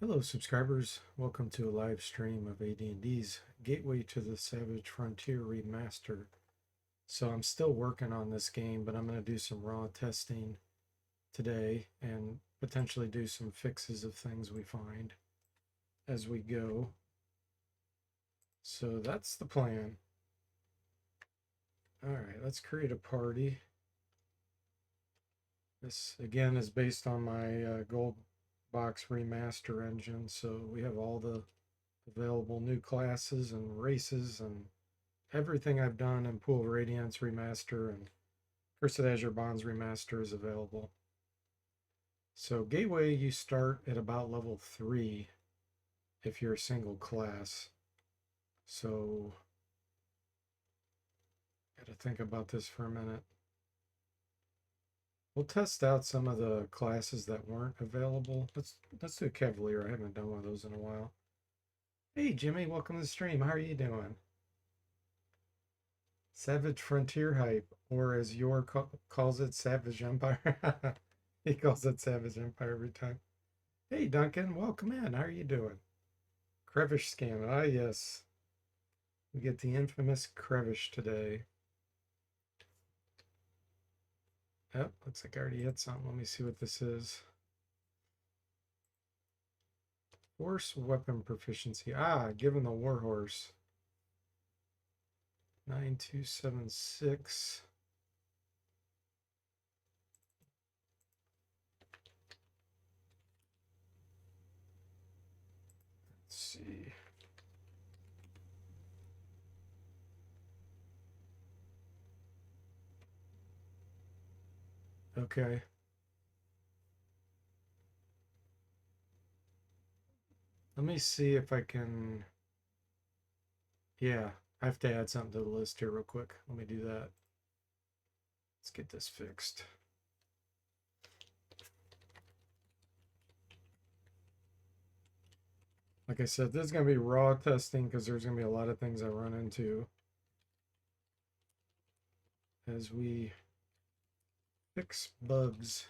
Hello subscribers, welcome to a live stream of AD&D's Gateway to the Savage Frontier Remaster. So I'm still working on this game, but I'm going to do some raw testing today and potentially do some fixes of things we find as we go. So that's the plan. Alright, let's create a party. This again is based on my Gold Box Remaster engine, so we have all the available new classes and races and everything I've done in Pool of Radiance Remaster and Cursed Azure Bonds Remaster is available. So Gateway, you start at about level 3 if you're a single class. So gotta think about this for a minute. We'll test out some of the classes that weren't available. Let's do Cavalier. I haven't done one of those in a while. Hey Jimmy, welcome to the stream. How are you doing? Savage Frontier Hype, or as Yor calls it, Savage Empire. He calls it Savage Empire every time. Hey Duncan, welcome in. How are you doing? Crevish scan. Ah yes. We get the infamous Crevish today. Oh, looks like I already hit something. Let me see what this is. Force weapon proficiency. Ah, given the Warhorse. 9276. Let's see. Okay. Let me see if I can. Yeah, I have to add something to the list here real quick. Let me do that. Let's get this fixed. Like I said, this is going to be raw testing because there's going to be a lot of things I run into as we fix bugs.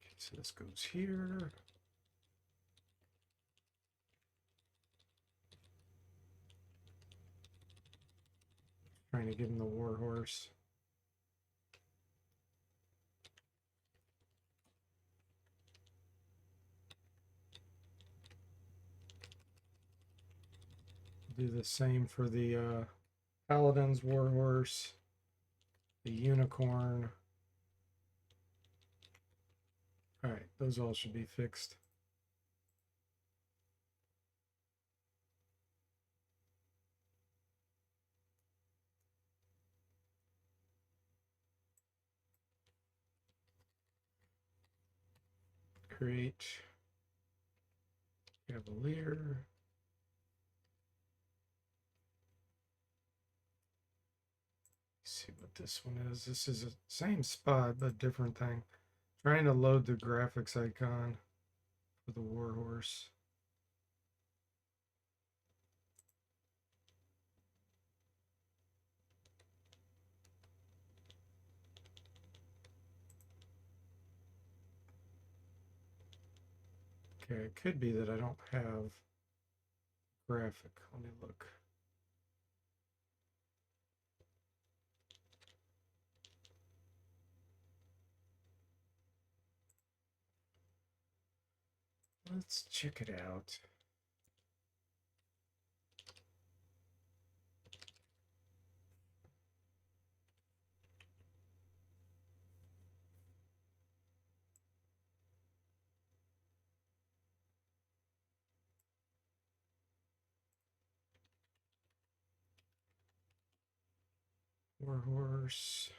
Okay, so this goes here. Trying to give him the Warhorse. Do the same for the Paladin's Warhorse, the Unicorn. All right, those all should be fixed. Create Cavalier. See what this one is. This is the same spot, but different thing. Trying to load the graphics icon for the Warhorse. Okay, it could be that I don't have graphic. Let me look. Let's check it out. Warhorse.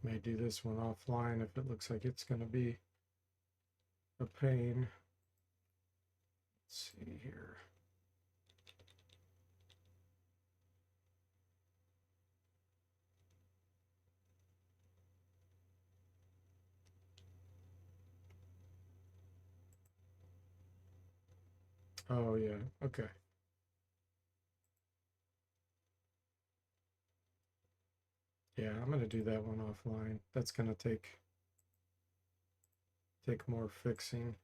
May do this one offline if it looks like it's going to be a pain. Let's see here. Oh yeah, okay. Yeah, I'm gonna do that one offline. That's gonna take more fixing.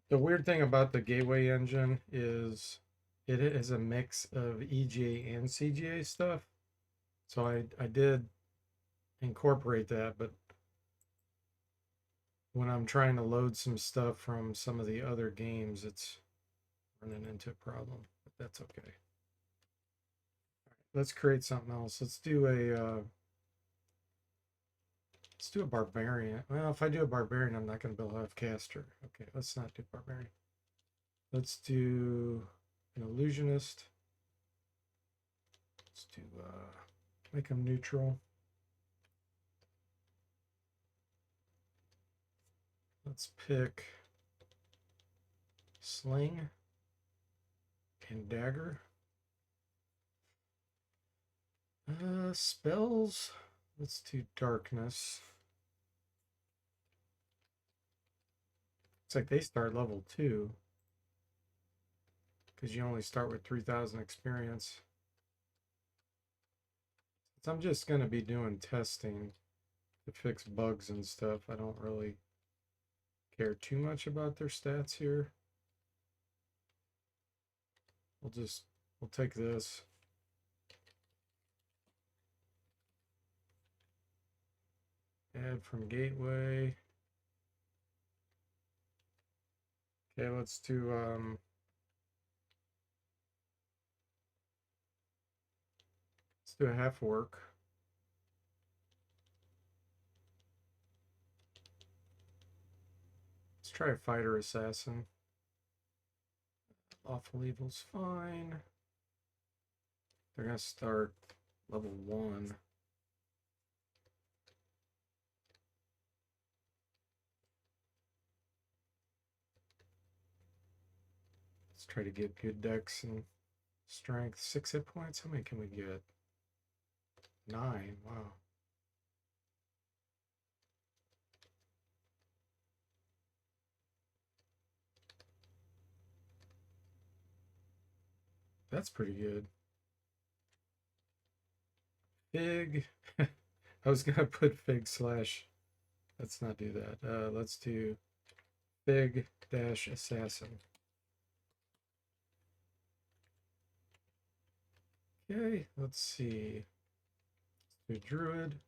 The weird thing about the Gateway engine is it is a mix of EGA and CGA stuff. So I did incorporate that, but when I'm trying to load some stuff from some of the other games, it's running into a problem, but that's okay. Let's create something else. Let's do a barbarian. Well, if I do a barbarian, I'm not going to be able to have caster. Okay, let's not do barbarian. Let's do an illusionist. Let's do make them neutral. Let's pick sling and dagger. Spells. Let's do darkness. It's like they start level 2 because you only start with 3,000 experience. So I'm just going to be doing testing to fix bugs and stuff. I don't really care too much about their stats here. We'll take this. Add from gateway. Okay, let's do a half work. Let's try a fighter assassin. Awful evil's fine. They're gonna start level 1. Let's try to get good dex and strength. 6 hit points. How many can we get? 9. Wow. That's pretty good. Fig. I was gonna put fig slash. Let's not do that. Let's do fig dash assassin. Okay, let's see. Let's do druid.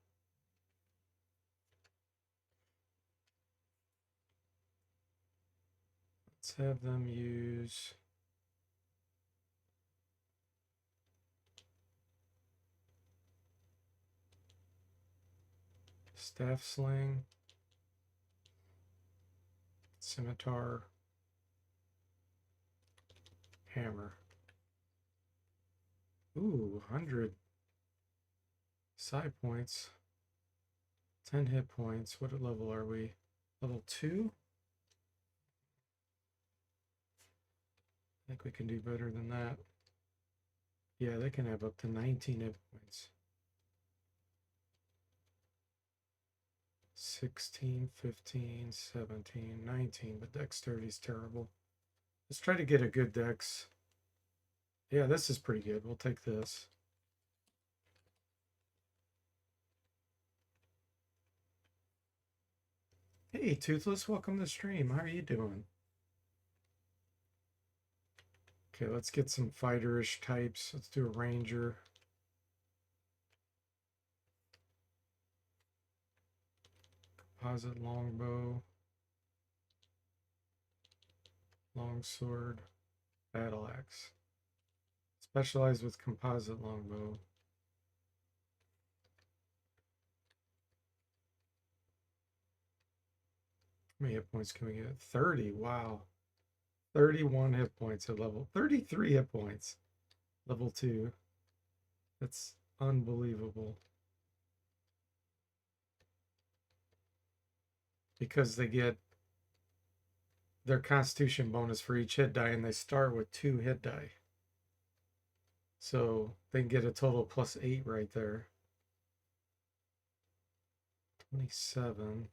Let's have them use staff sling, scimitar, hammer. Ooh, 100 side points. 10 hit points. What level are we? Level 2? I think we can do better than that. Yeah, they can have up to 19 hit points. 16, 15, 17, 19, but dexterity is terrible. Let's try to get a good dex. Yeah, this is pretty good. We'll take this. Hey, Toothless, welcome to the stream. How are you doing? Okay, let's get some fighterish types. Let's do a ranger. Composite longbow. Longsword. Battle axe. Specialize with composite longbow. How many hit points can we get? 30. Wow. 31 hit points at level. 33 hit points. Level 2. unbelievable. Because they get their constitution bonus for each hit die, and they start with 2 hit die. So they can get a total plus 8 right there. 27.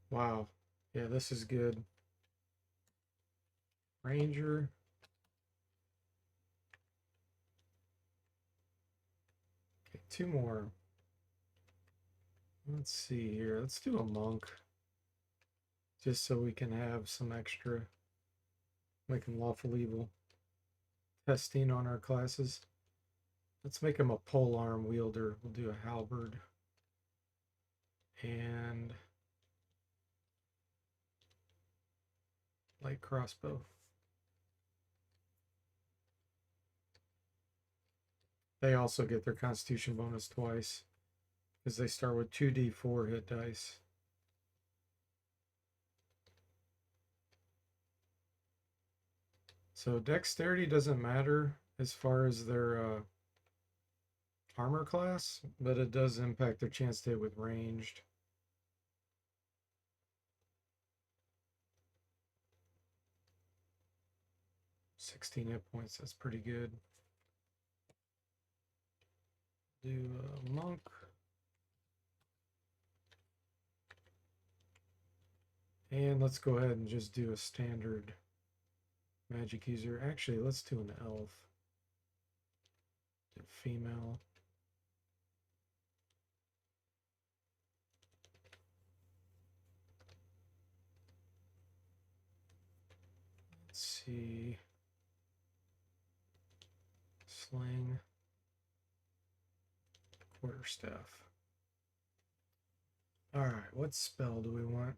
Wow. Yeah, this is good. Ranger. Okay, 2 more. Let's see here. Let's do a monk. Just so we can have some extra, making lawful evil testing on our classes. Let's make him a polearm wielder. We'll do a halberd. And light crossbow. They also get their constitution bonus twice because they start with 2d4 hit dice. So dexterity doesn't matter as far as their armor class, but it does impact their chance to hit with ranged. $16 hit points, that's pretty good. Do a monk. And let's go ahead and just do a standard magic user. Actually, let's do an elf. Do female. Let's see. Sling. Quarterstaff. Alright, what spell do we want?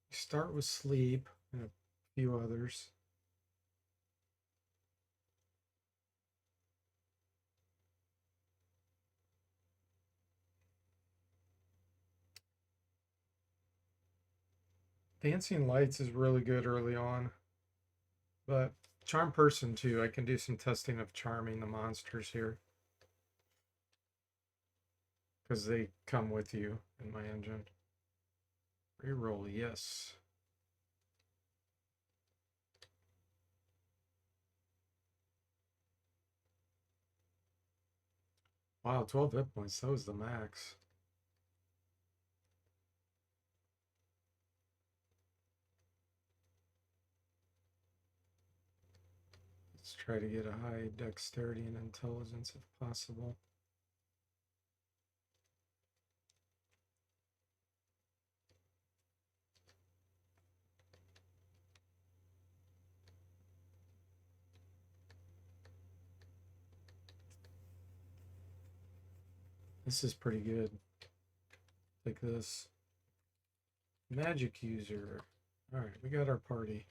We start with sleep and a few others. Dancing Lights is really good early on. But Charm Person too. I can do some testing of charming the monsters here. Because they come with you in my engine. Reroll, yes. Wow, 12 hit points. That was the max. Let's try to get a high dexterity and intelligence if possible. This is pretty good. Like this. Magic user. Alright, we got our party.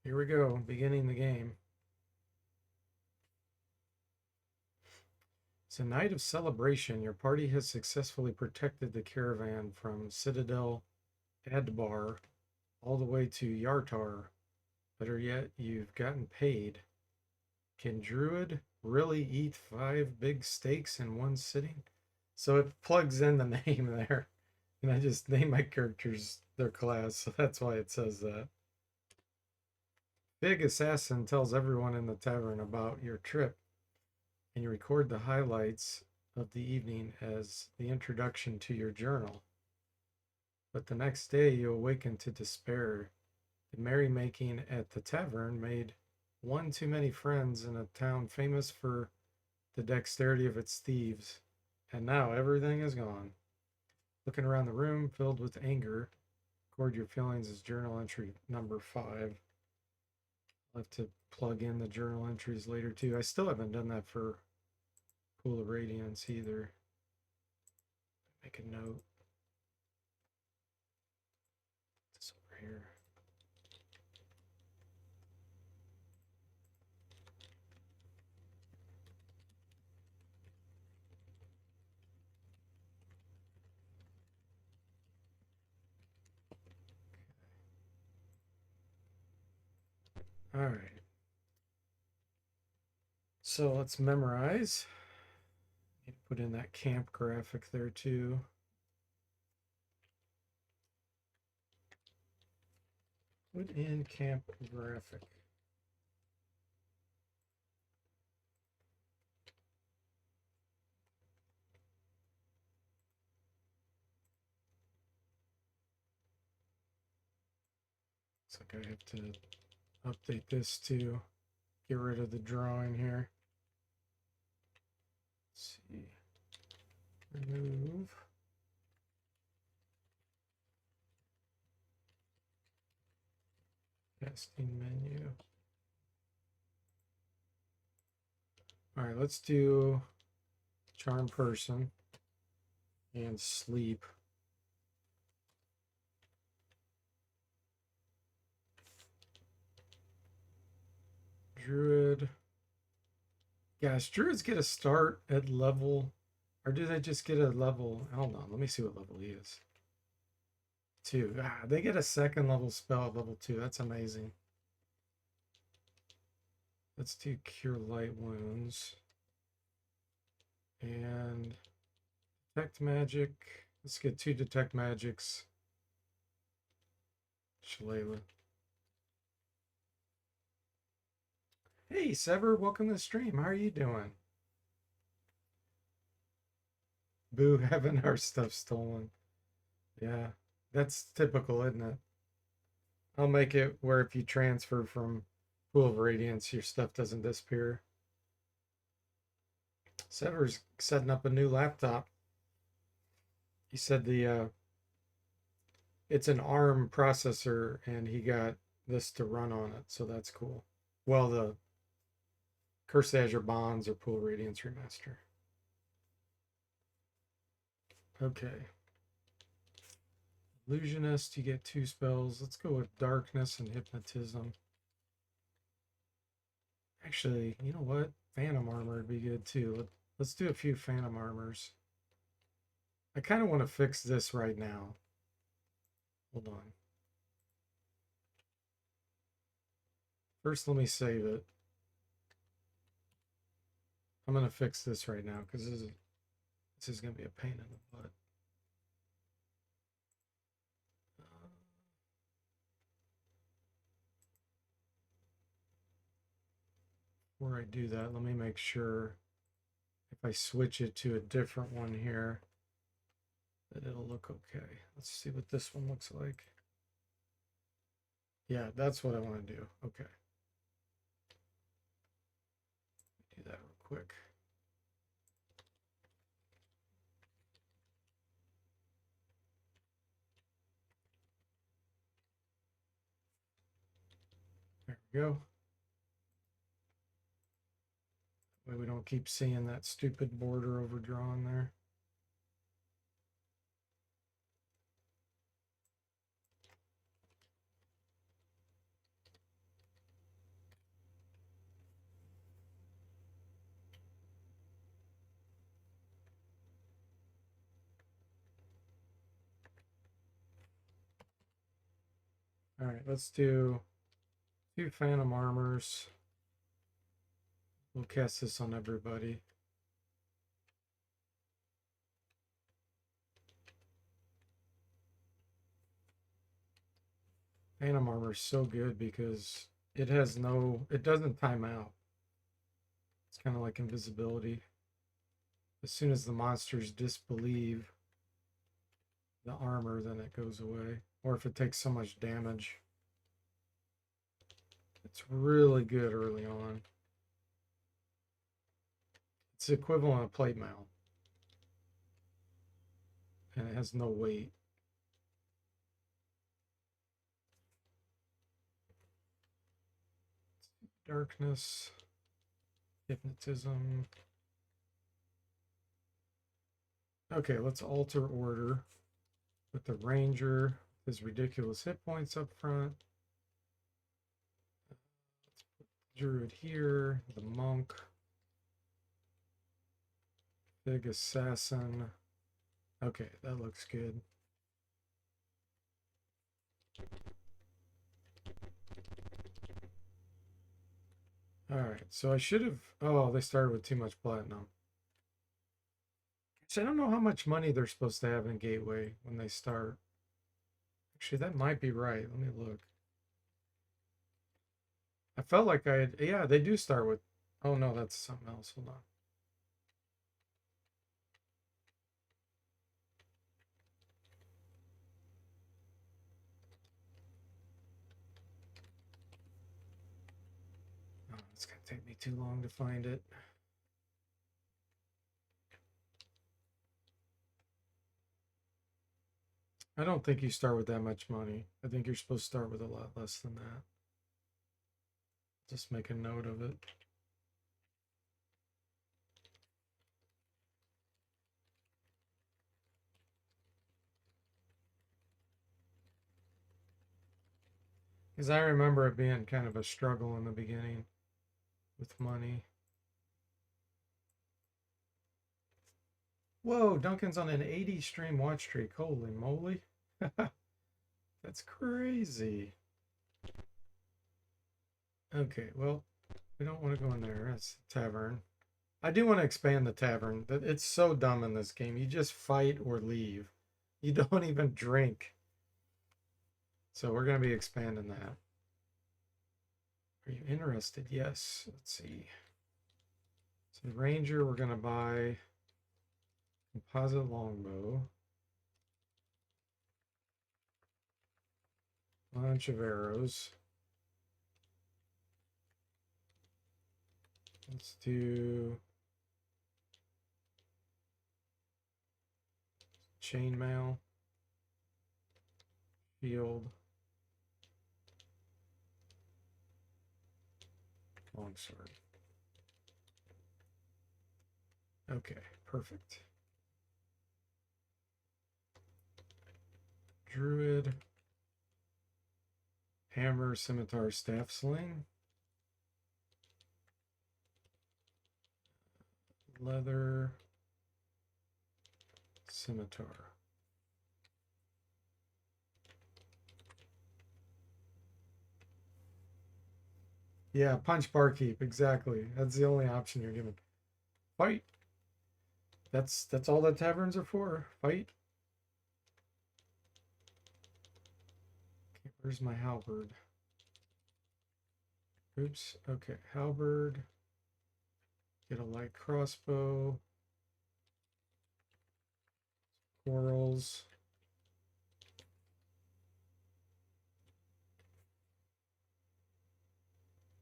Here we go, beginning the game. It's a night of celebration. Your party has successfully protected the caravan from Citadel Adbar all the way to Yartar. Better yet, you've gotten paid. Can Druid really eat 5 big steaks in one sitting? So it plugs in the name there. And I just name my characters their class, so that's why it says that. Big Assassin tells everyone in the tavern about your trip, and you record the highlights of the evening as the introduction to your journal. But the next day you awaken to despair. The merrymaking at the tavern made one too many friends in a town famous for the dexterity of its thieves, and now everything is gone. Looking around the room filled with anger, record your feelings as journal entry number 5. I'll have to plug in the journal entries later too. I still haven't done that for Pool of Radiance either. Make a note. here. All right. So let's memorize. Need to put in that camp graphic there too. Put in camp graphic. Looks like I have to update this to get rid of the drawing here. Let's see. Remove. Casting menu. All right, let's do charm person and sleep. Druid. Gosh, druids get a start at level, or do they just get a level? Hold on, let me see what level he is. 2. Ah, they get a second level spell at level 2. That's amazing. Let's do cure light wounds. And detect magic. Let's get 2 detect magics. Shalala. Hey, Sever, welcome to the stream. How are you doing? Boo, having our stuff stolen. Yeah, that's typical, isn't it? I'll make it where if you transfer from Pool of Radiance, your stuff doesn't disappear. Sever's setting up a new laptop. He said it's an ARM processor, and he got this to run on it, so that's cool. Well, the Curse of Azure Bonds or Pool of Radiance Remaster. Okay. Illusionist, you get 2 spells. Let's go with Darkness and Hypnotism. Actually, you know what? Phantom Armor would be good too. Let's do a few Phantom Armors. I kind of want to fix this right now. Hold on. First, let me save it. I'm going to fix this right now because this is going to be a pain in the butt. Before I do that, let me make sure if I switch it to a different one here that it'll look okay. Let's see what this one looks like. Yeah, that's what I want to do. Okay. Do that real quick. There we go. That way we don't keep seeing that stupid border overdrawn there. All right, let's do 2 Phantom Armors. We'll cast this on everybody. Phantom Armor is so good because it doesn't time out. It's kind of like invisibility. As soon as the monsters disbelieve the armor, then it goes away. Or if it takes so much damage. It's really good early on. It's the equivalent of plate mail. And it has no weight. Darkness. Hypnotism. Okay, let's alter order with the Ranger, his ridiculous hit points up front. Druid here, the monk, big assassin. Okay, that looks good. All right, so I should have. Oh, they started with too much platinum. So I don't know how much money they're supposed to have in Gateway when they start. Actually, that might be right. Let me look. I felt like I had. Yeah, they do start with. Oh no, that's something else. Hold on. Oh, it's gonna take me too long to find it. I don't think you start with that much money. I think you're supposed to start with a lot less than that. Just make a note of it. Because I remember it being kind of a struggle in the beginning with money. Whoa, Duncan's on an 80 stream watch streak. Holy moly. That's crazy. Okay, well, we don't want to go in there. That's the tavern. I do want to expand the tavern. It's so dumb in this game. You just fight or leave. You don't even drink. So we're going to be expanding that. Are you interested? Yes. Let's see. So Ranger, we're going to buy composite longbow. Bunch of arrows. Let's do chainmail, shield, longsword. Okay, perfect. Druid, hammer, scimitar, staff sling, leather, scimitar. Yeah, punch barkeep, exactly. That's the only option you're given. Fight. That's all that taverns are for. Fight. Okay, where's my halberd? Oops. Okay, halberd. Get a light crossbow. Quarrels.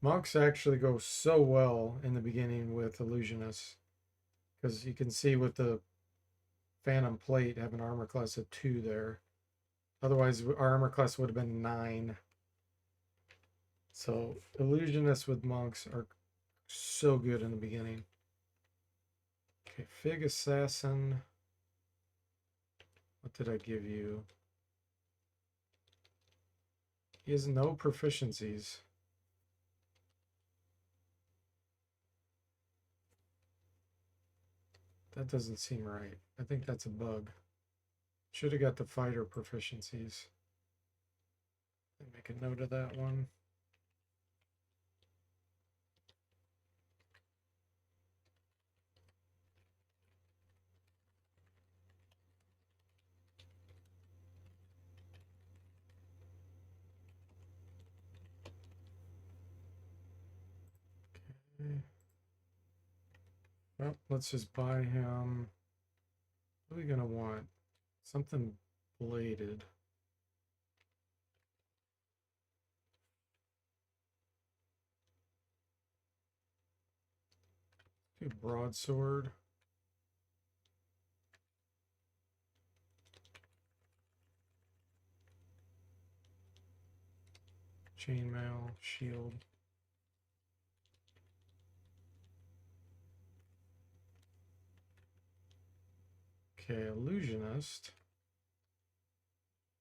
Monks actually go so well in the beginning with illusionists, because you can see with the phantom plate have an armor class of 2 there. Otherwise, our armor class would have been 9. So illusionists with monks are so good in the beginning. Okay, Fig Assassin. What did I give you? He has no proficiencies. That doesn't seem right. I think that's a bug. Should have got the fighter proficiencies. Make a note of that one. Okay. Well, let's just buy him. What are we gonna want? Something bladed. Do broadsword. Chainmail, shield. Okay, illusionist.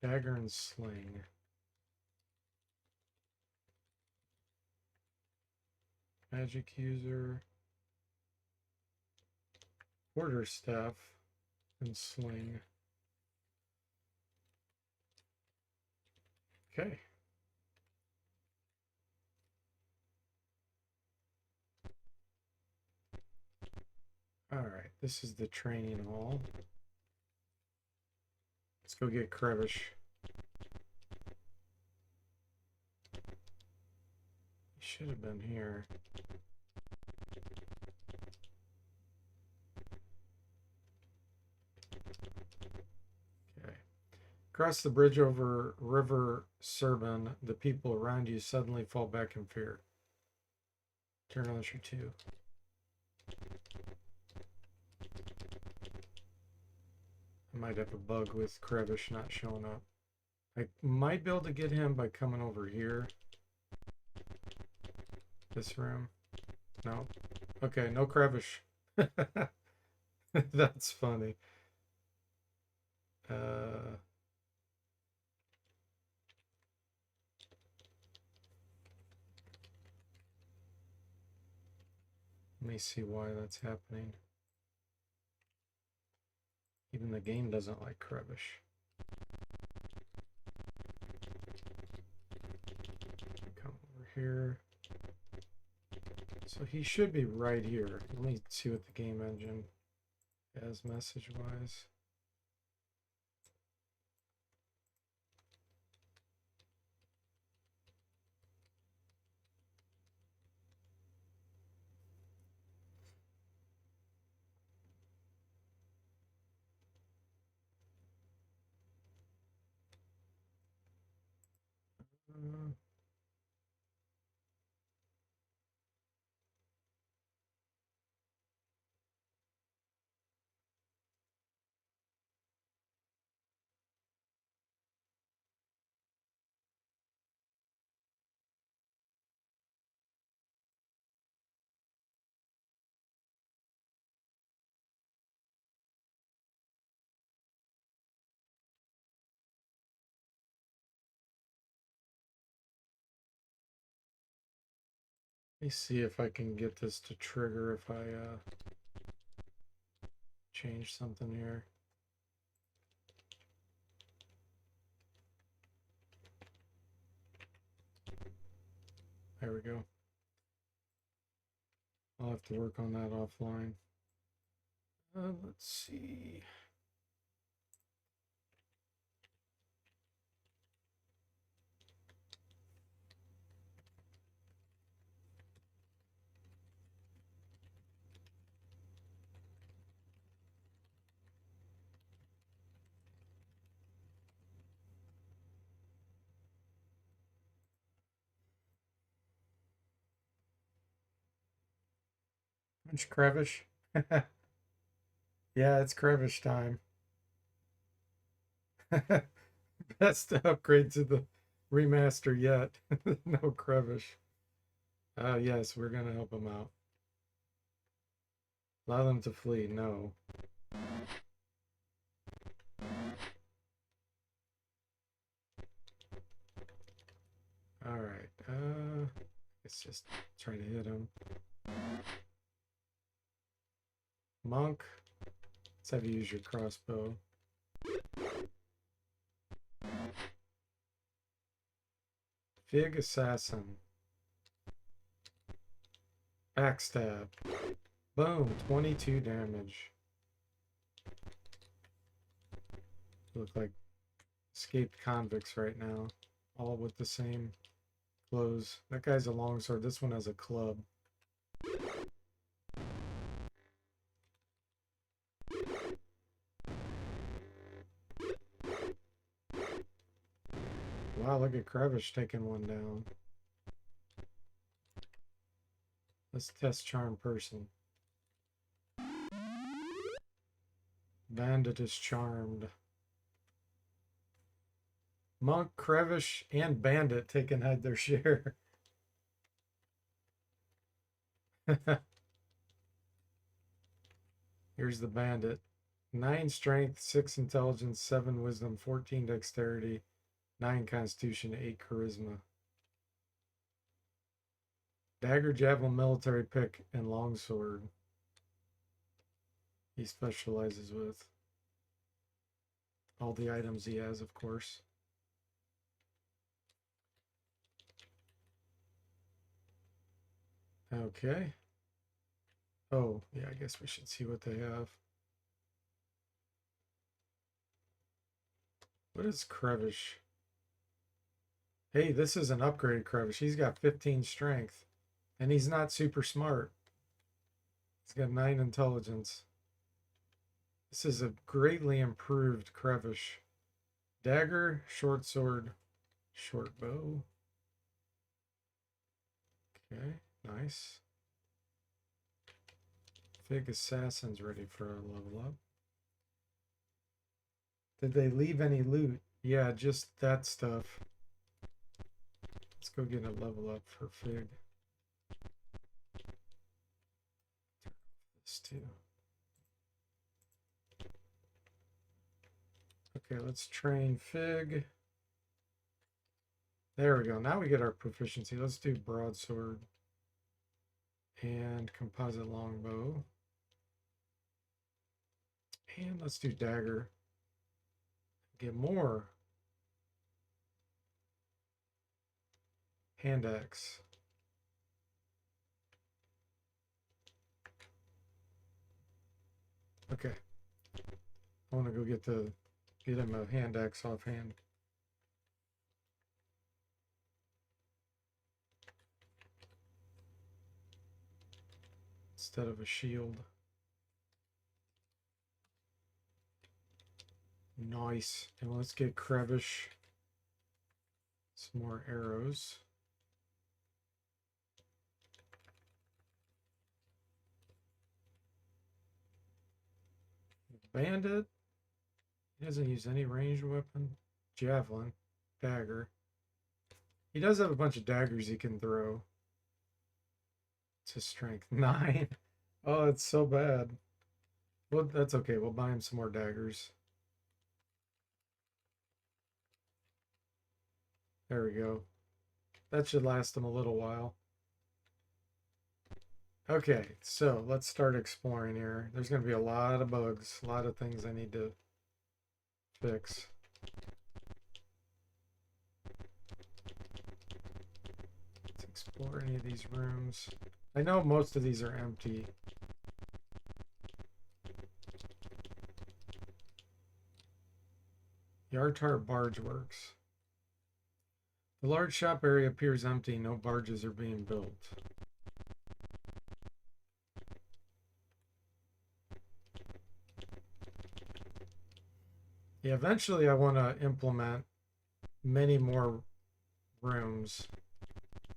Dagger and sling. Magic user. Quarterstaff and sling. Okay. All right, this is the training hall. Let's go get Crevish. He should have been here. Okay. Across the bridge over River Serban, the people around you suddenly fall back in fear. Turn on your 2. I might have a bug with Crevish not showing up. I might be able to get him by coming over here. This room. No. Okay, no Crevish. That's funny. Let me see why that's happening. Even the game doesn't like Crevish. Come over here. So he should be right here. Let me see what the game engine has message-wise. Let me see if I can get this to trigger if I change something here. There we go. I'll have to work on that offline. Let's see. Punch Crevish. Yeah, it's Crevish time. Best upgrade to the remaster yet. No Crevish. Yes, we're gonna help him out. Allow them to flee. No. All right. Let's just try to hit him. Monk. Let's have you use your crossbow. Fig Assassin. Backstab. Boom. 22 damage. Look like escaped convicts right now. All with the same clothes. That guy's a longsword. This one has a club. Wow, look at Crevish taking one down. Let's test charm person. Bandit is charmed. Monk, Crevish, and Bandit taking had their share. Here's the Bandit. 9 strength, 6 intelligence, 7 wisdom, 14 dexterity, 9 constitution, 8 charisma. Dagger, javelin, military pick, and longsword. He specializes with all the items he has, of course. Okay. Oh, yeah, I guess we should see what they have. What is Crevish? Hey, this is an upgraded Crevish. He's got 15 strength. And he's not super smart. He's got 9 intelligence. This is a greatly improved Crevish. Dagger, short sword, short bow. Okay, nice. Fig Assassin's ready for a level up. Did they leave any loot? Yeah, just that stuff. Let's go get a level up for Fig. This too. Okay, let's train Fig. There we go. Now we get our proficiency. Let's do broadsword and composite longbow. And let's do dagger. Get more. Hand axe. Okay. I want to go get him a hand axe offhand. Instead of a shield. Nice. And let's get Crevish some more arrows. Bandit. He doesn't use any ranged weapon. Javelin. Dagger. He does have a bunch of daggers he can throw. It's his strength. 9. Oh, it's so bad. Well, that's okay. We'll buy him some more daggers. There we go. That should last him a little while. Okay, so let's start exploring here. There's going to be a lot of bugs, a lot of things I need to fix. Let's explore any of these rooms. I know most of these are empty. Yartar Barge Works. The large shop area appears empty. No barges are being built. Yeah, eventually I want to implement many more rooms.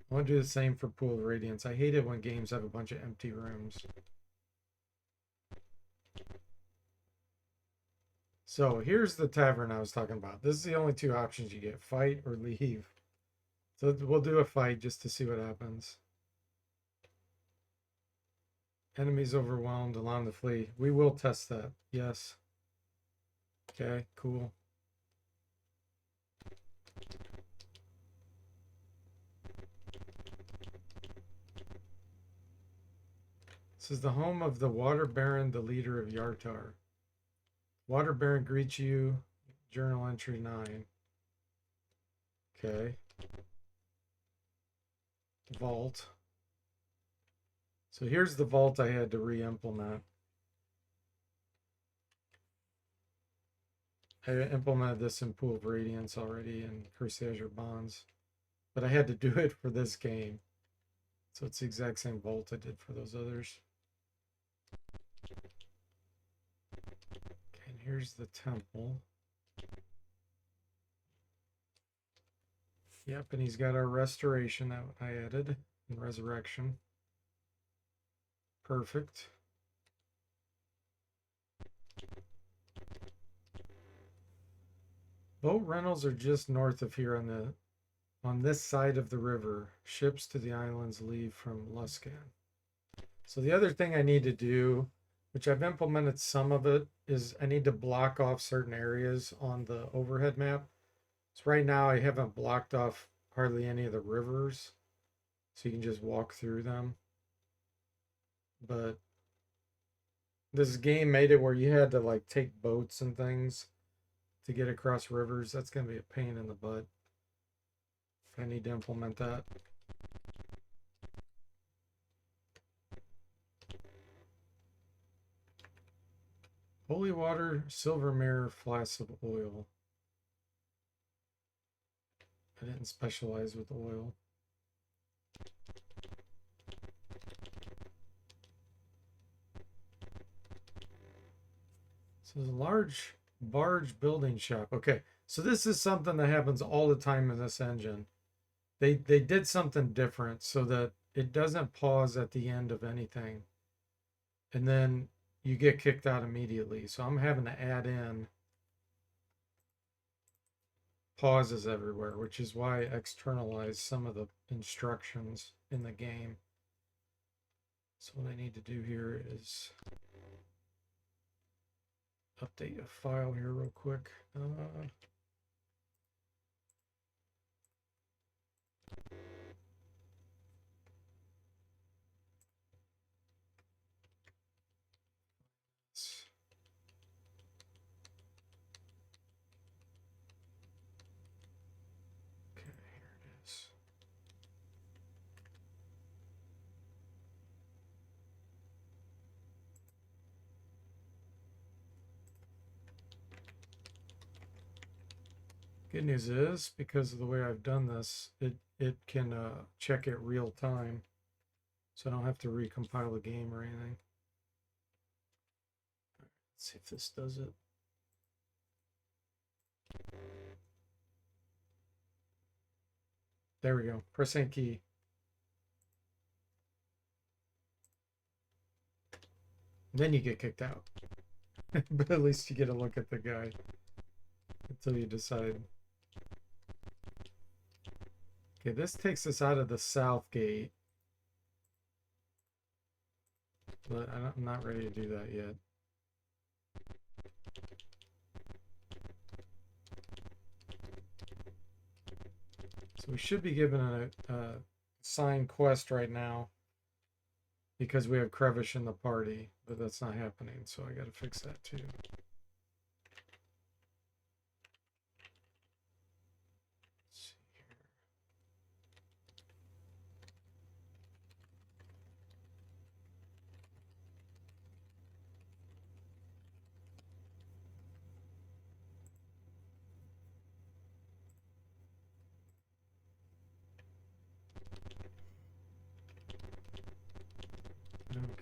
I want to do the same for Pool of Radiance. I hate it when games have a bunch of empty rooms. So here's the tavern I was talking about. This is the only 2 options you get, fight or leave. So we'll do a fight just to see what happens. Enemies overwhelmed, allow them to flee. We will test that. Yes. Okay, cool. This is the home of the Water Baron, the leader of Yartar. Water Baron greets you. Journal entry 9. Okay. Vault. So here's the vault I had to re-implement. I implemented this in Pool of Radiance already in Curse of Azure Bonds, but I had to do it for this game. So it's the exact same vault I did for those others. Okay, and here's the temple. Yep, and he's got our restoration that I added and resurrection. Perfect. Boat rentals are just north of here on this side of the river. Ships to the islands leave from Luskan. So the other thing I need to do which I've implemented some of it, is I need to block off certain areas on the overhead map. So right now I haven't blocked off hardly any of the rivers, so you can just walk through them. But this game made it where you had to like take boats and things to get across rivers. That's going to be a pain in the butt. I need to implement that. Holy water, silver mirror, flasks of oil. I didn't specialize with oil. So there's a large barge building shop. Okay, so this is something that happens all the time in this engine. They did something different so that it doesn't pause at the end of anything, and then you get kicked out immediately. So I'm having to add in pauses everywhere, which is why I externalize some of the instructions in the game. So what I need to do here is update a file here real quick. Okay, here it is. Good news is, because of the way I've done this, it can check it real time, so I don't have to recompile the game or anything. Let's see if this does it. There we go. Press any key. Then you get kicked out. But at least you get a look at the guy until you decide. Okay, this takes us out of the south gate. But I'm not ready to do that yet. So we should be given a signed quest right now because we have Crevish in the party, but that's not happening, so I got to fix that too.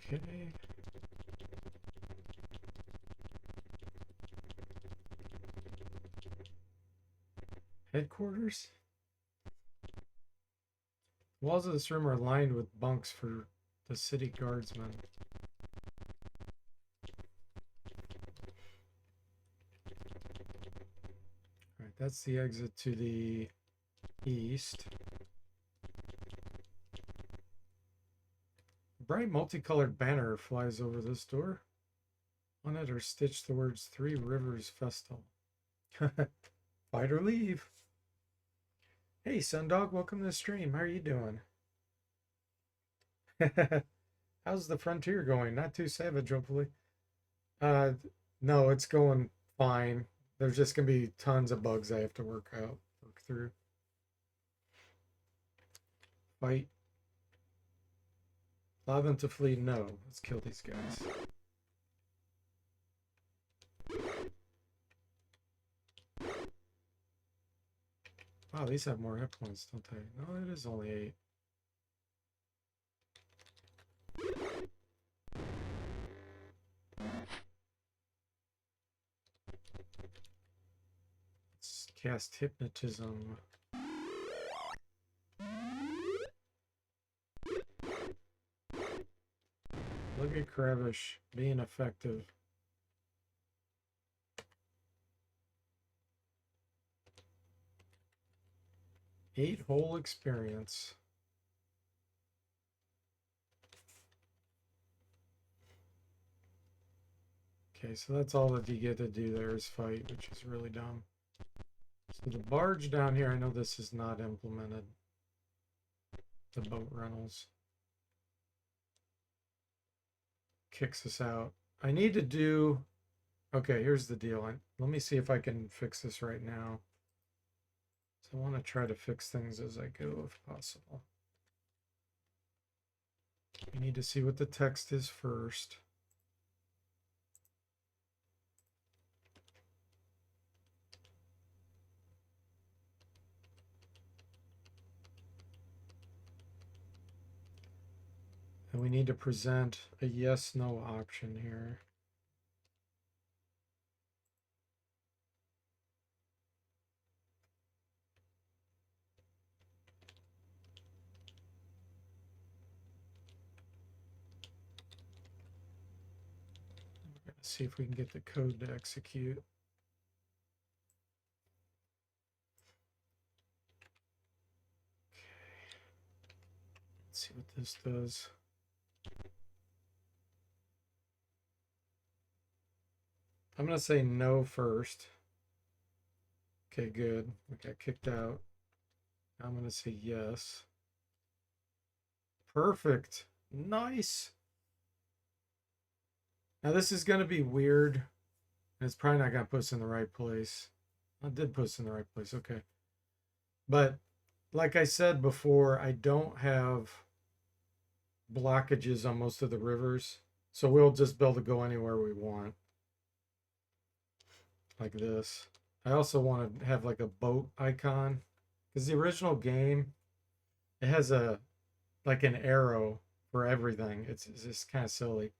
Okay. Headquarters? Walls of this room are lined with bunks for the city guardsmen. Alright, that's the exit to the east. A bright multicolored banner flies over this door. On it are stitched the words 3 Rivers Festival. Fight or leave. Hey, Sundog, welcome to the stream. How are you doing? How's the frontier going? Not too savage, hopefully. No, it's going fine. There's just gonna be tons of bugs I have to work through. Fight. Allow them to flee. No, let's kill these guys. Wow, these have more hit points, don't they? No, it is only 8. Let's cast Hypnotism. Look at Crevish being effective. Eight whole experience. Okay, so that's all that you get to do there is fight, which is really dumb. So the barge down here, I know this is not implemented. The boat rentals. Kicks us out. I need to do... Okay, here's the deal. Let me see if I can fix this right now. So I want to try to fix things as I go if possible. We need to see what the text is first. And we need to present a yes/no option here. We're going to see if we can get the code to execute. Let's see what this does. I'm going to say no first. Okay, good. We got kicked out. I'm going to say yes. Perfect. Nice. Now this is going to be weird. It's probably not going to put us in the right place. I did put us in the right place. Okay. But like I said before, I don't have blockages on most of the rivers. So we'll just be able to go anywhere we want. Like this. I also want to have like a boat icon. Because the original game, it has a like an arrow for everything. It's just kind of silly.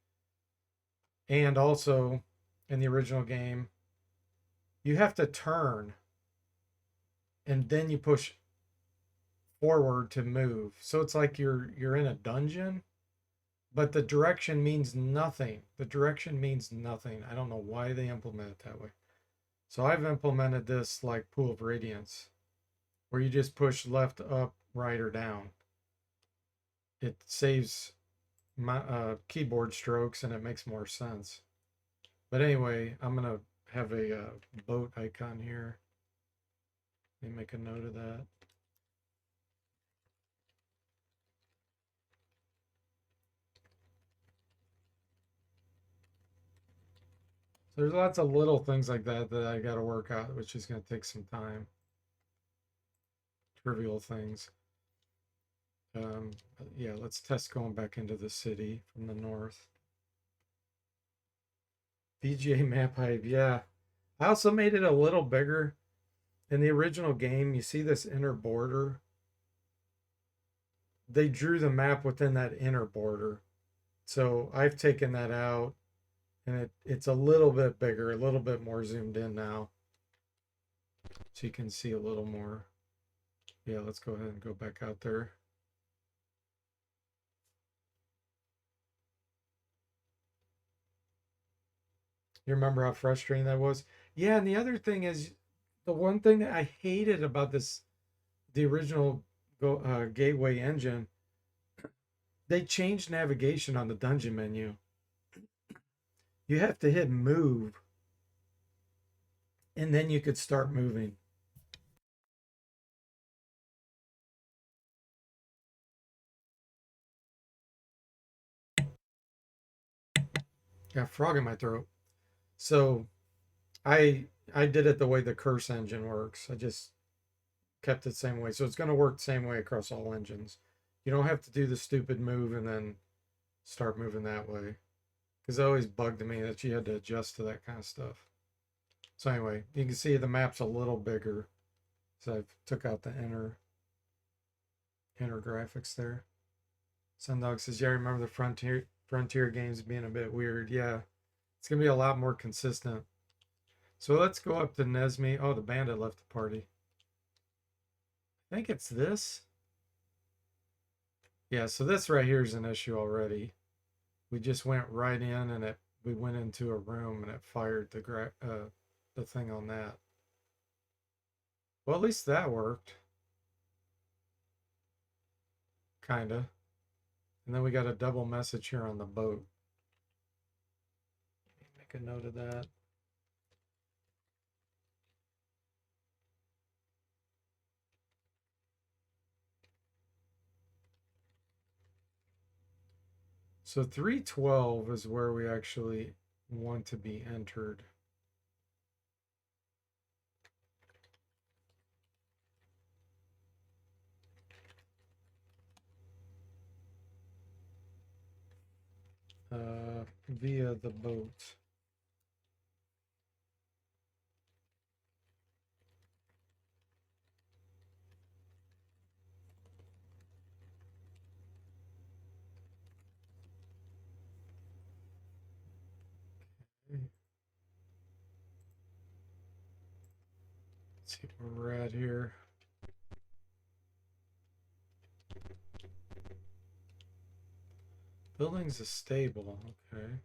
And also, in the original game, you have to turn and then you push forward to move. So it's like you're in a dungeon, but the direction means nothing. The direction means nothing. I don't know why they implement it that way. So I've implemented this like Pool of Radiance, where you just push left, up, right, or down. It saves my keyboard strokes and it makes more sense. But anyway, I'm gonna have a boat icon here. Let me make a note of that. So there's lots of little things like that that I got to work out, which is going to take some time. Trivial things. Yeah, let's test going back into the city from the north. VGA map height, yeah. I also made it a little bigger. In the original game, you see this inner border? They drew the map within that inner border. So I've taken that out and it's a little bit bigger, a little bit more zoomed in now. So you can see a little more. Yeah, let's go ahead and go back out there. You remember how frustrating that was? Yeah, and the other thing is, the one thing that I hated about the original Gateway engine, they changed navigation on the dungeon menu. You have to hit move, and then you could start moving. Got frog in my throat. So I I did it the way the curse engine works. I just kept it the same way. So it's going to work the same way across all engines. You don't have to do the stupid move and then start moving that way. Because it always bugged me that you had to adjust to that kind of stuff. So anyway, you can see the map's a little bigger. So I've took out the inner graphics there. Sundog says, yeah, I remember the Frontier games being a bit weird. Yeah, it's going to be a lot more consistent. So let's go up to Nesme. Oh, the bandit left the party. I think it's this. Yeah, so this right here is an issue already. We just went right in and we went into a room and it fired the thing on that. Well, at least that worked. Kinda. And then we got a double message here on the boat. Make Make a note of that. So 312 is where we actually want to be entered. Via the boat. Okay. Let's see where we're at here. Building's a stable, okay.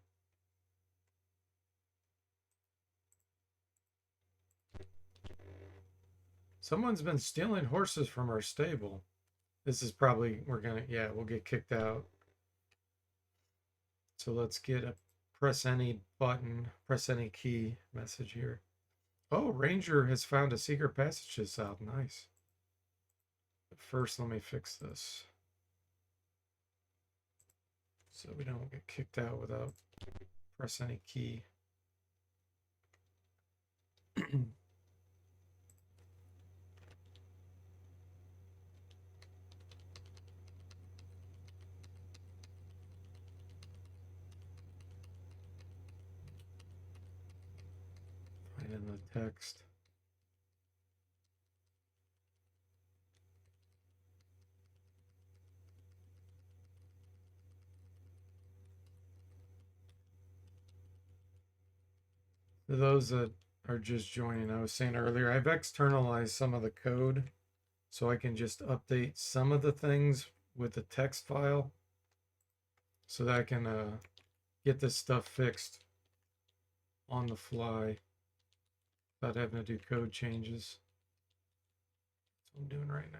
Someone's been stealing horses from our stable. This is probably, we'll get kicked out. So let's get a press any button, press any key message here. Oh, Ranger has found a secret passage to the south. Nice. But first, let me fix this. So we don't get kicked out without press any key. Find in the text. For those that are just joining, I was saying earlier, I've externalized some of the code so I can just update some of the things with the text file so that I can get this stuff fixed on the fly without having to do code changes. That's what I'm doing right now.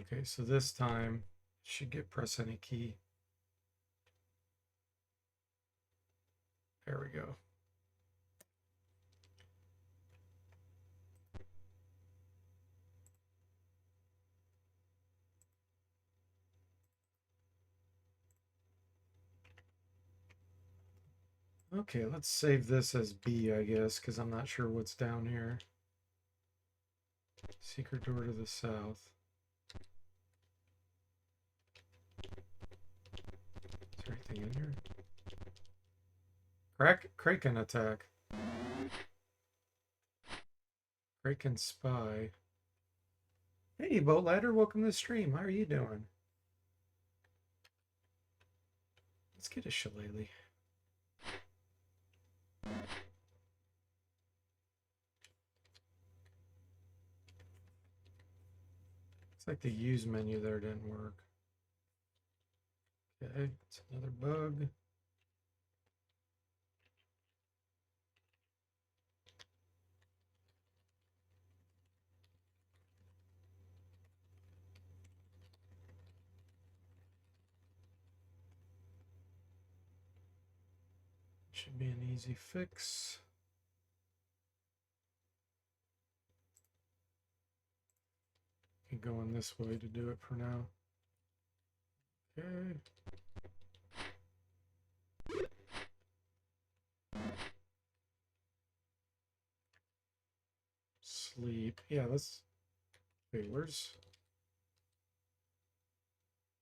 Okay, so this time should get press any key. There we go. Okay, let's save this as B, I guess, because I'm not sure what's down here. Secret door to the south. Is there anything in here? Kraken attack. Kraken spy. Hey, Boat Ladder, welcome to the stream. How are you doing? Let's get a shillelagh. It's like the use menu there didn't work. Okay, it's another bug. Should be an easy fix. Going this way to do it for now. Okay. Sleep. Yeah, let's. Wait, where's.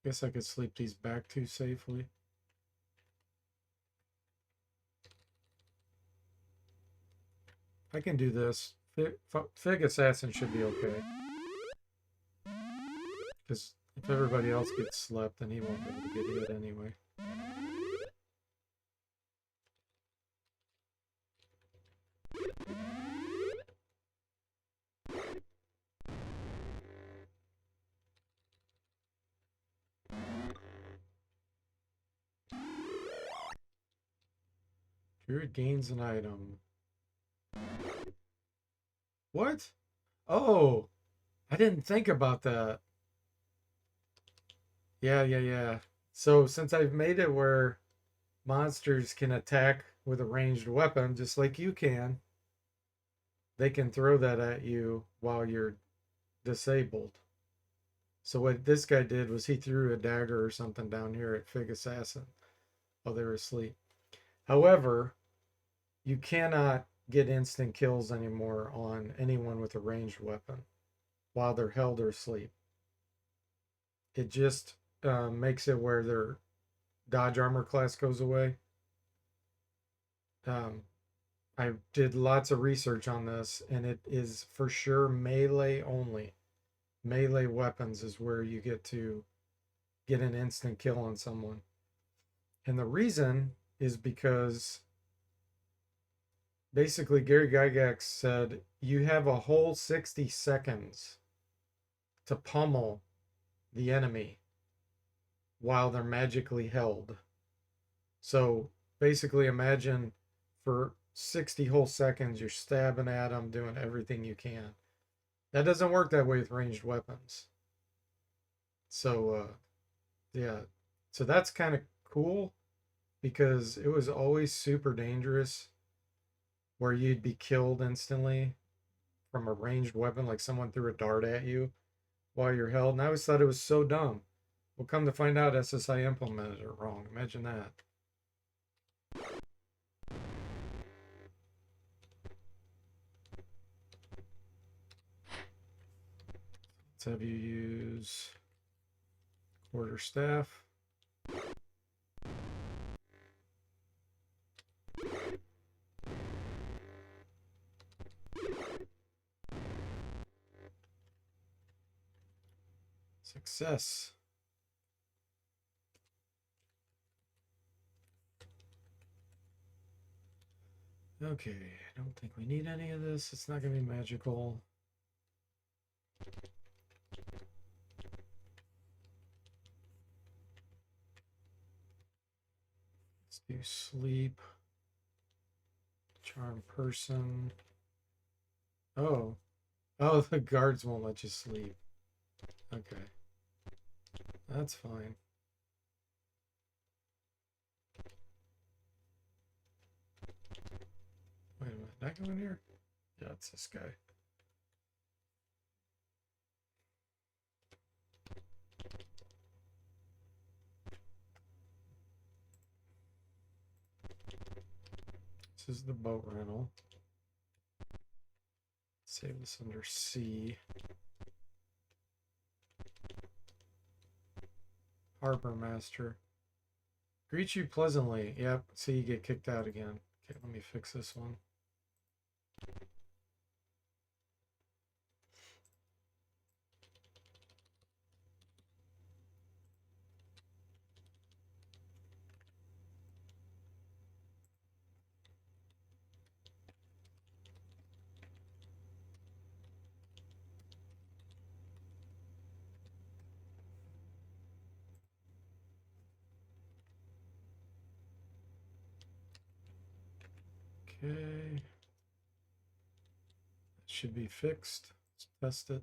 Guess I could sleep these back too safely. I can do this. Fig Assassin should be okay. Because if everybody else gets slept, then he won't be able to get hit anyway. Druid gains an item. What? Oh, I didn't think about that. Yeah. So since I've made it where monsters can attack with a ranged weapon, just like you can, they can throw that at you while you're disabled. So what this guy did was he threw a dagger or something down here at Fig Assassin while they were asleep. However, you cannot get instant kills anymore on anyone with a ranged weapon while they're held or asleep. It just makes it where their dodge armor class goes away. Um, I did lots of research on this, and it is for sure melee only. Melee weapons is where you get to get an instant kill on someone. And the reason is because basically Gary Gygax said you have a whole 60 seconds to pummel the enemy while they're magically held. So basically imagine for 60 whole seconds you're stabbing at them, doing everything you can. That doesn't work that way with ranged weapons. So yeah. So that's kind of cool because it was always super dangerous where you'd be killed instantly from a ranged weapon, like someone threw a dart at you while you're held. And I always thought it was so dumb. Well, come to find out, SSI implemented it wrong. Imagine that. Let's have you use quarterstaff. Success. Okay, I don't think we need any of this. It's not going to be magical. Let's do sleep. Charm person. Oh. Oh, the guards won't let you sleep. Okay. That's fine. Wait a minute. Did I go in here? Yeah, it's this guy. This is the boat rental. Save this under C. Harbor Master. Greet you pleasantly. Yep, see you get kicked out again. Okay, let me fix this one. Okay. That should be fixed. Let's test it.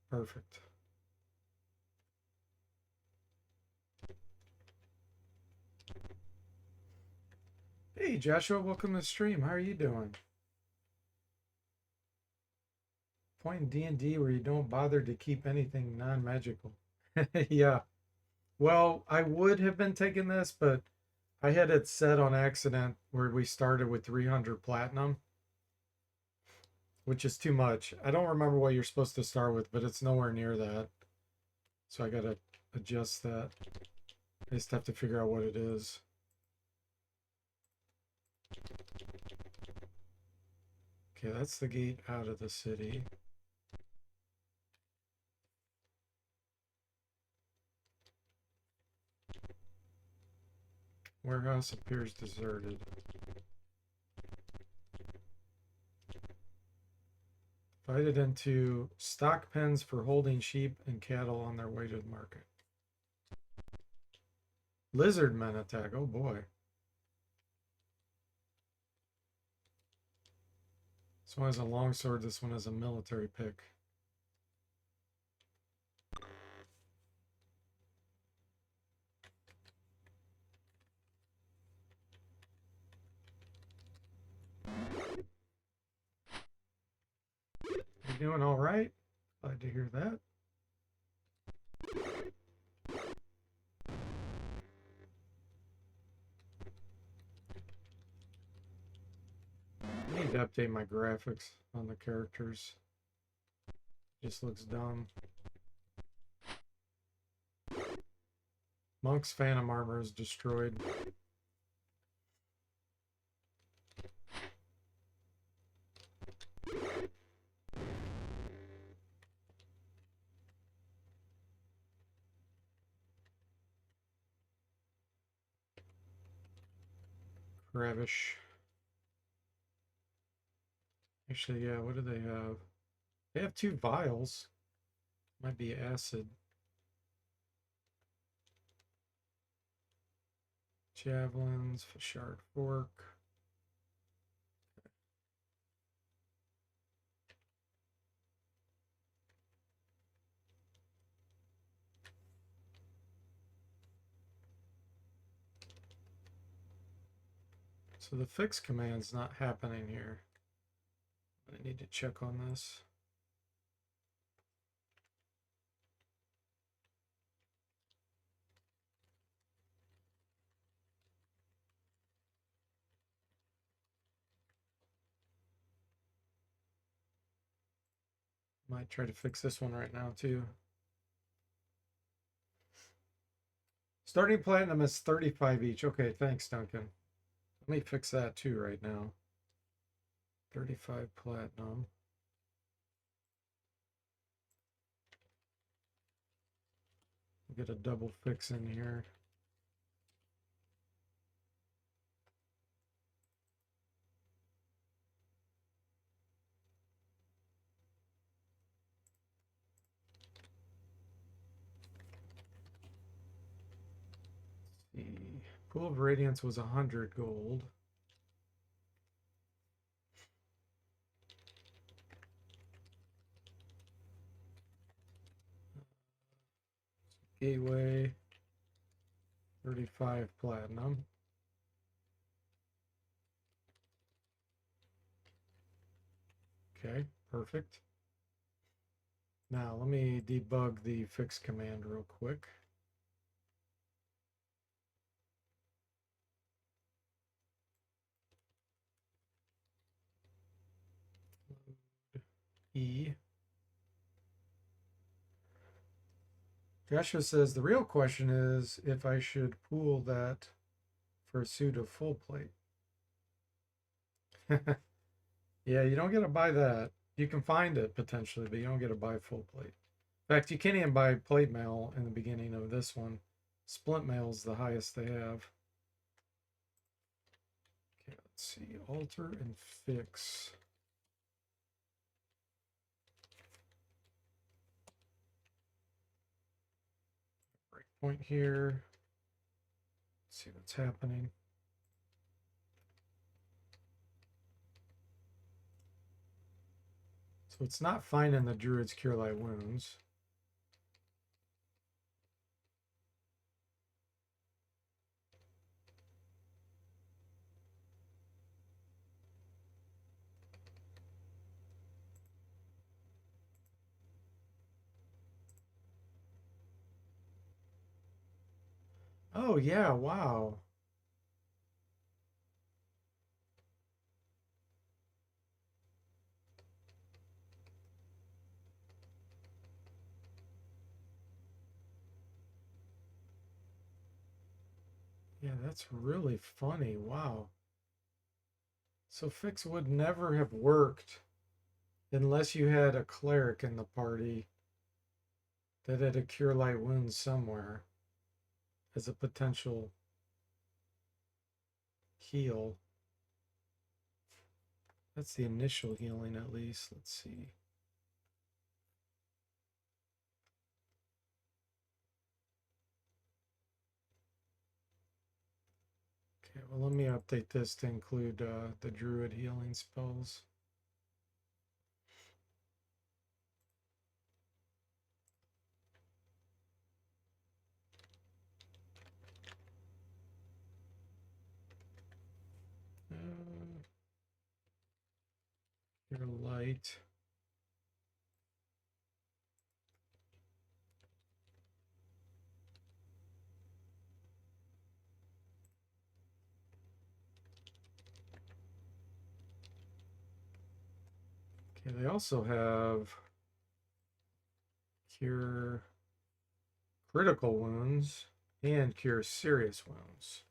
Perfect. Hey Joshua, welcome to the stream. How are you doing? Point in D&D where you don't bother to keep anything non-magical. Yeah. Well, I would have been taking this, but I had it set on accident where we started with 300 platinum, which is too much. I don't remember what you're supposed to start with, but it's nowhere near that. So I gotta adjust that. I just have to figure out what it is. Okay, that's the gate out of the city. Warehouse appears deserted. Divided into stock pens for holding sheep and cattle on their way to the market. Lizard men attack. Oh boy. So This one has a longsword, this one has a military pick. You doing all right? Glad to hear that. I need to update my graphics on the characters. Just looks dumb. Monk's Phantom armor is destroyed. Ravish. Actually, yeah, what do they have? They have 2 vials. Might be acid. Javelins, Fashard Fork. So the fix command's not happening here. I need to check on this. Might try to fix this one right now too. Starting platinum is 35 each. Okay, thanks, Duncan. Let me fix that too right now. 35 platinum. Get a double fix in here. The Pool of Radiance was 100 gold. Gateway, 35 platinum. Okay, perfect. Now let me debug the fix command real quick. E. Joshua says the real question is if I should pool that for a suit of full plate. Yeah, you don't get to buy that. You can find it potentially, but you don't get to buy full plate. In fact, you can't even buy plate mail in the beginning of this one. Splint mail is the highest they have. Okay, let's see. Alter and fix. Breakpoint here. Let's see what's happening. So it's not finding the Druid's Cure Light Wounds. Oh, yeah, wow. Yeah, that's really funny. Wow. So fix would never have worked unless you had a cleric in the party that had a Cure Light Wounds somewhere as a potential heal. That's the initial healing at least. Let's see. Okay, well, let me update this to include the Druid healing spells. right. Okay, they also have cure critical wounds and cure serious wounds.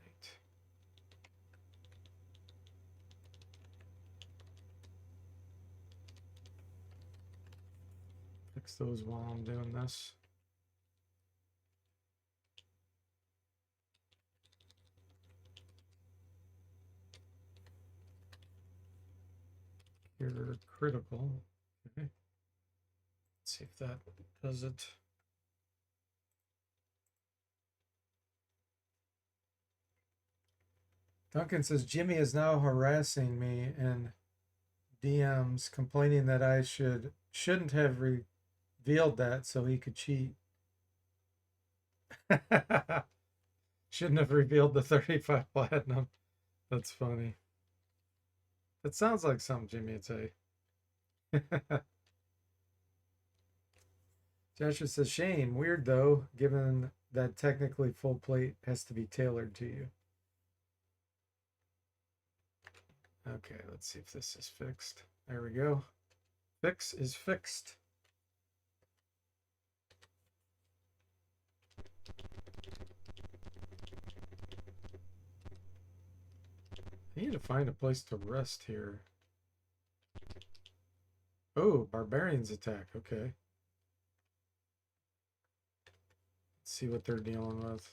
Right. Fix those while I'm doing this. Cure critical. Okay. Let's see if that does it. Duncan says Jimmy is now harassing me in DMs, complaining that I shouldn't have revealed that so he could cheat. Shouldn't have revealed the 35 platinum. That's funny. That sounds like something Jimmy would say. Joshua says, shame. Weird though, given that technically full plate has to be tailored to you. Okay, let's see if this is fixed. There we go. Fix is fixed. I need to find a place to rest here. Oh, barbarians attack. Okay. Let's see what they're dealing with.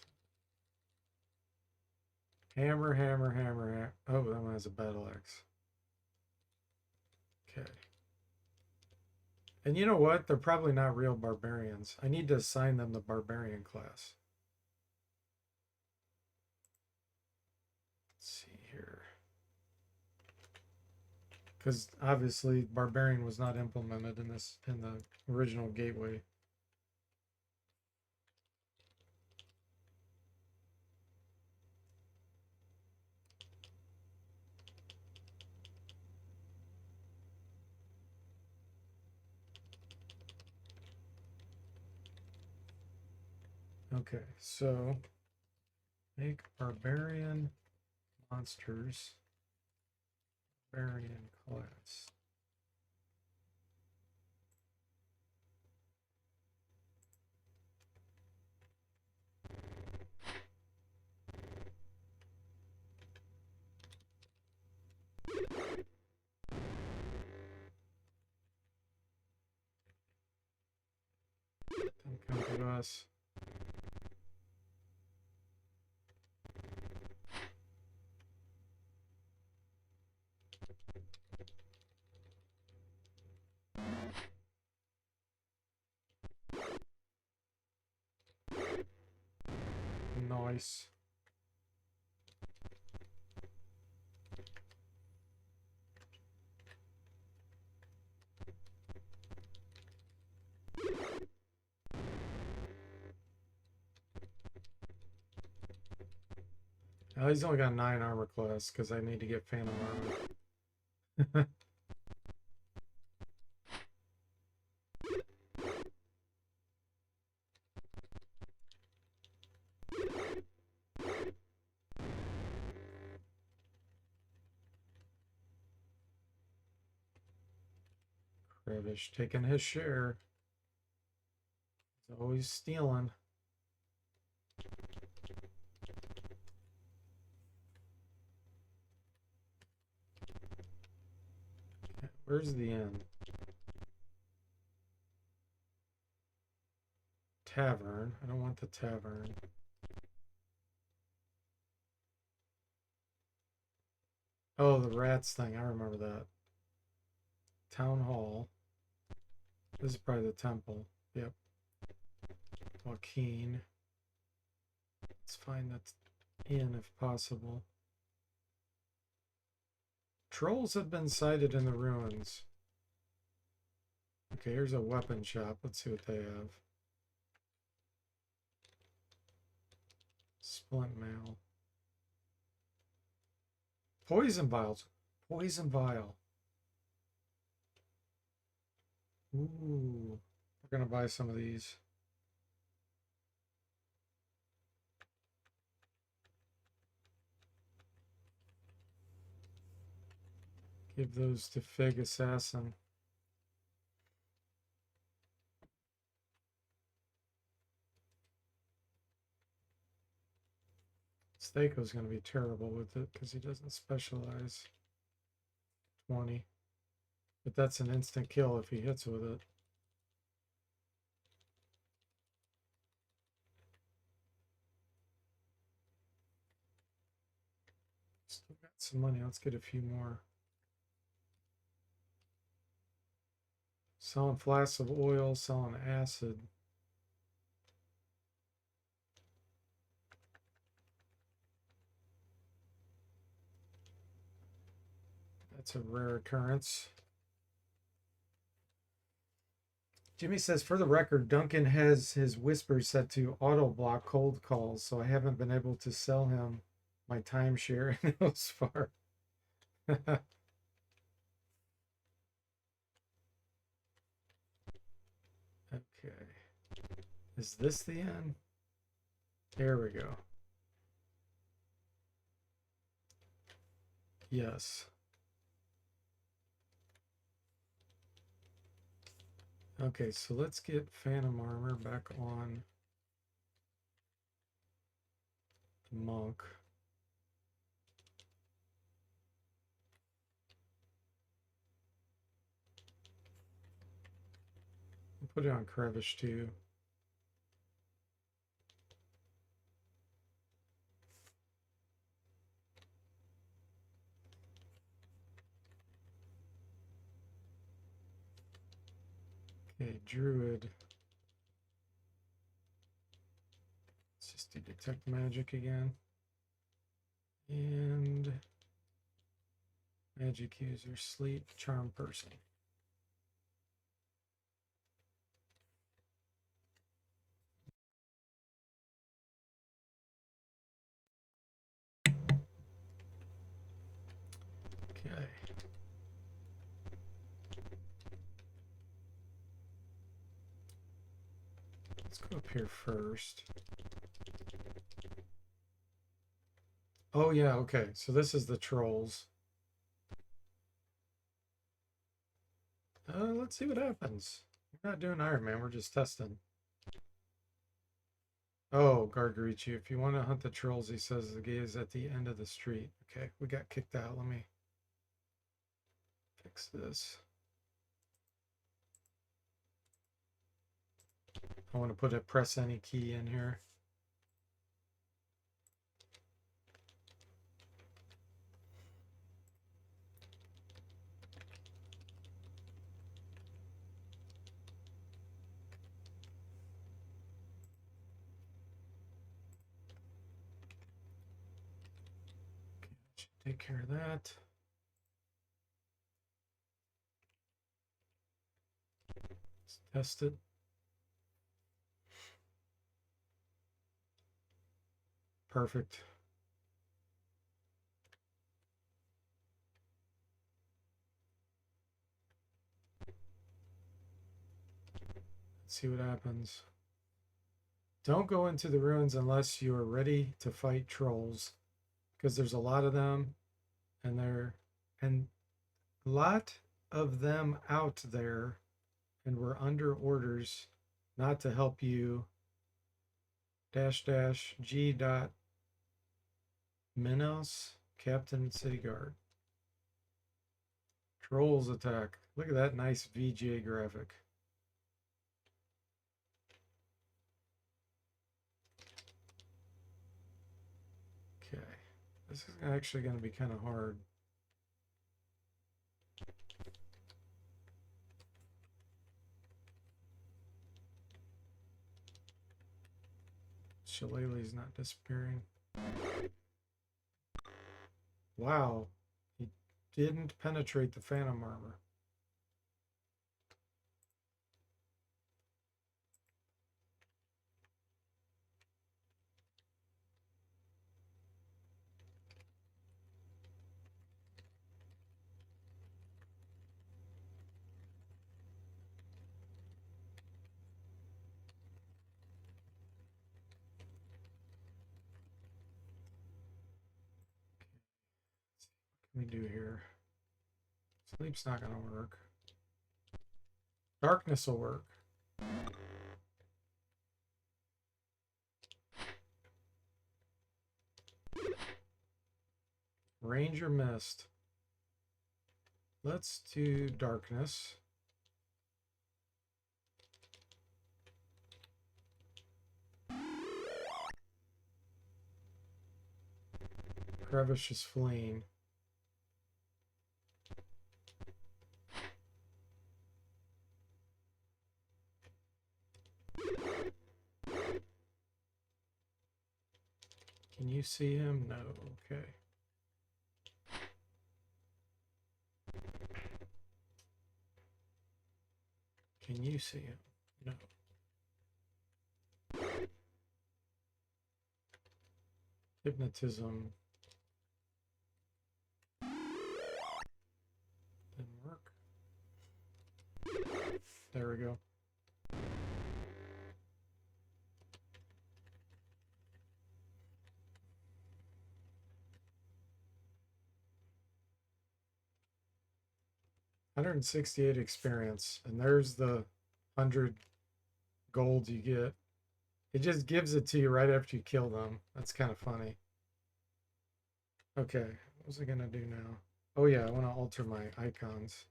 Hammer, hammer, hammer, hammer. Oh, that one has a battle axe. Okay. And you know what? They're probably not real barbarians. I need to assign them the barbarian class. Let's see here. Because obviously barbarian was not implemented in the original gateway. Okay, so make barbarian monsters barbarian class. Don't come to us. Nice. Oh, he's only got 9 armor class because I need to get phantom armor. Kravish taking his share. He's always stealing. Where's the inn? Tavern. I don't want the tavern. Oh, the rats thing. I remember that. Town hall. This is probably the temple. Yep. Joaquin. Let's find that inn if possible. Trolls have been sighted in the ruins. Okay, here's a weapon shop. Let's see what they have. Splint mail. Poison vials. Poison vial. Ooh, we're gonna buy some of these. Give those to Fig Assassin. Stako's going to be terrible with it because he doesn't specialize. 20. But that's an instant kill if he hits with it. Still got some money. Let's get a few more. Selling flasks of oil, selling acid. That's a rare occurrence. Jimmy says, for the record, Duncan has his whisper set to auto block cold calls, so I haven't been able to sell him my timeshare thus far. Okay. Is this the end? There we go. Yes. Okay, so let's get Phantom Armor back on Monk. I'll put it on Crevish too. Okay, Druid. Let's just do Detect Magic again. And Magic User, Sleep, Charm Person. Okay. Let's go up here first. Oh yeah, okay. So this is the trolls. Let's see what happens. We're not doing Iron Man, we're just testing. Oh, Gargarici, if you want to hunt the trolls, he says the gate is at the end of the street. Okay, we got kicked out. Let me fix this. I want to put a press any key in here. Okay, should take care of that. Let's test it. Perfect. Let's see what happens. Don't go into the ruins unless you are ready to fight trolls, because there's a lot of them, and a lot of them out there, and we're under orders not to help you. --G. Minos, Captain City Guard. Trolls attack. Look at that nice VGA graphic. Okay. This is actually going to be kind of hard. Shillelagh's not disappearing. Wow. He didn't penetrate the Phantom Armor. me do here? Sleep's not gonna work. Darkness will work. Ranger mist. Let's do darkness. Crevice is fleeing. Can you see him? No. Okay. Can you see him? No. Hypnotism. Didn't work. There we go. $168 experience, and there's the 100 gold you get. It just gives it to you right after you kill them. That's kind of funny. Okay, what was I gonna do now? Oh yeah, I want to alter my icons.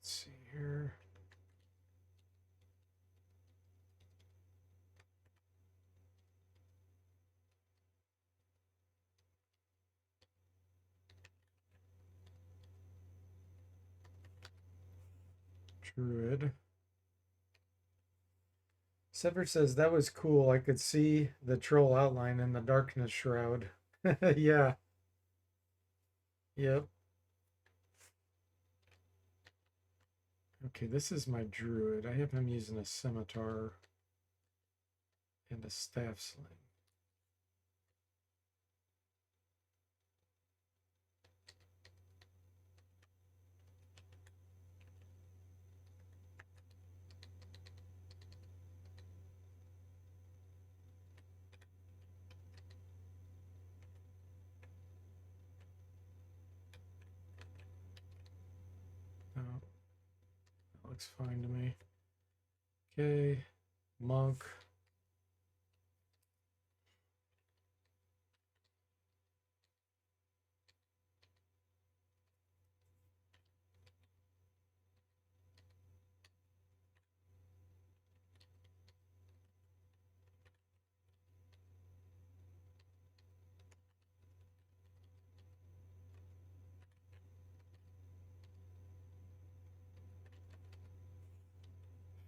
Let's see here. Druid. Sever says that was cool. I could see the troll outline in the darkness shroud. Yeah. Yep. Okay, this is my druid. I have him using a scimitar and a staff sling. Oh, that looks fine to me. Okay, monk.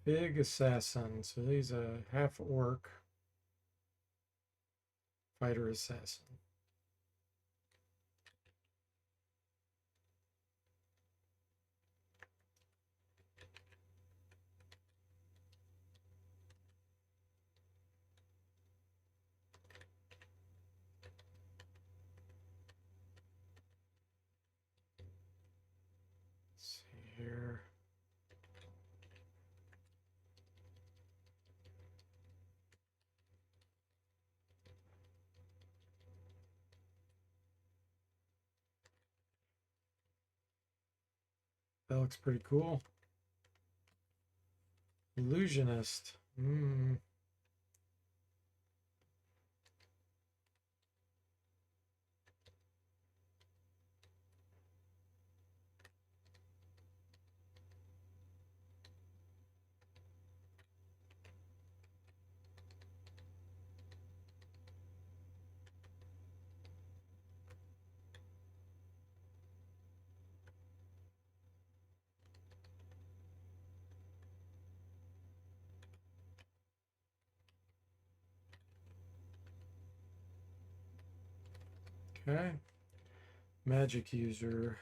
Big assassin. So he's a half orc fighter assassin. Let's see here. That looks pretty cool. Illusionist. Okay. Magic user.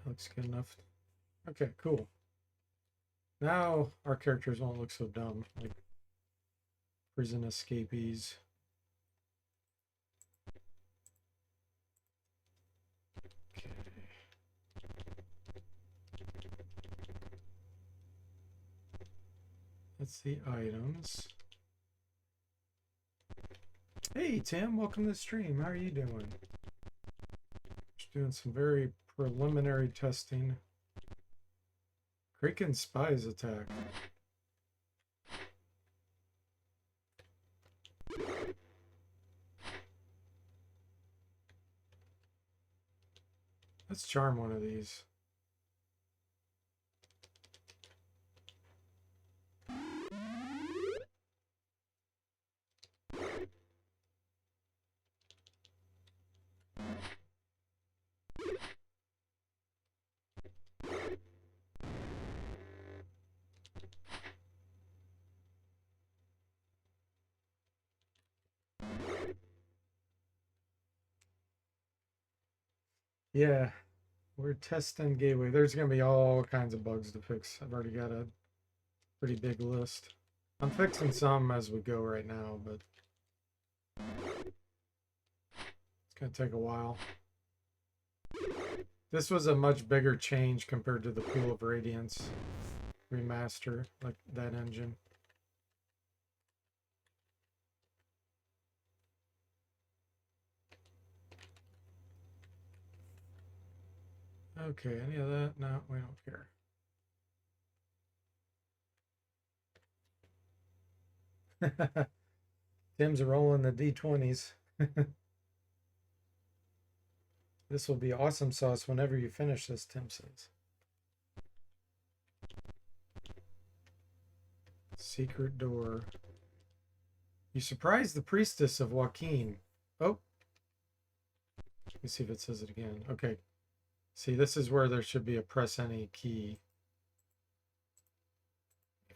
looks good enough. Okay, cool. Now our characters won't look so dumb, like prison escapees. Okay. That's the items. Hey Tim, welcome to the stream. How are you doing? Just doing some very preliminary testing. Kraken spies attack. Let's charm one of these. Yeah, we're testing Gateway. There's going to be all kinds of bugs to fix. I've already got a pretty big list. I'm fixing some as we go right now, but it's going to take a while. This was a much bigger change compared to the Pool of Radiance remaster, like that engine. Okay, any of that? No, we don't care. Tim's rolling the D20s. This will be awesome sauce whenever you finish this, Tim says. Secret door. You surprised the priestess of Joaquin. Oh. Let me see if it says it again. Okay. See, this is where there should be a press any key.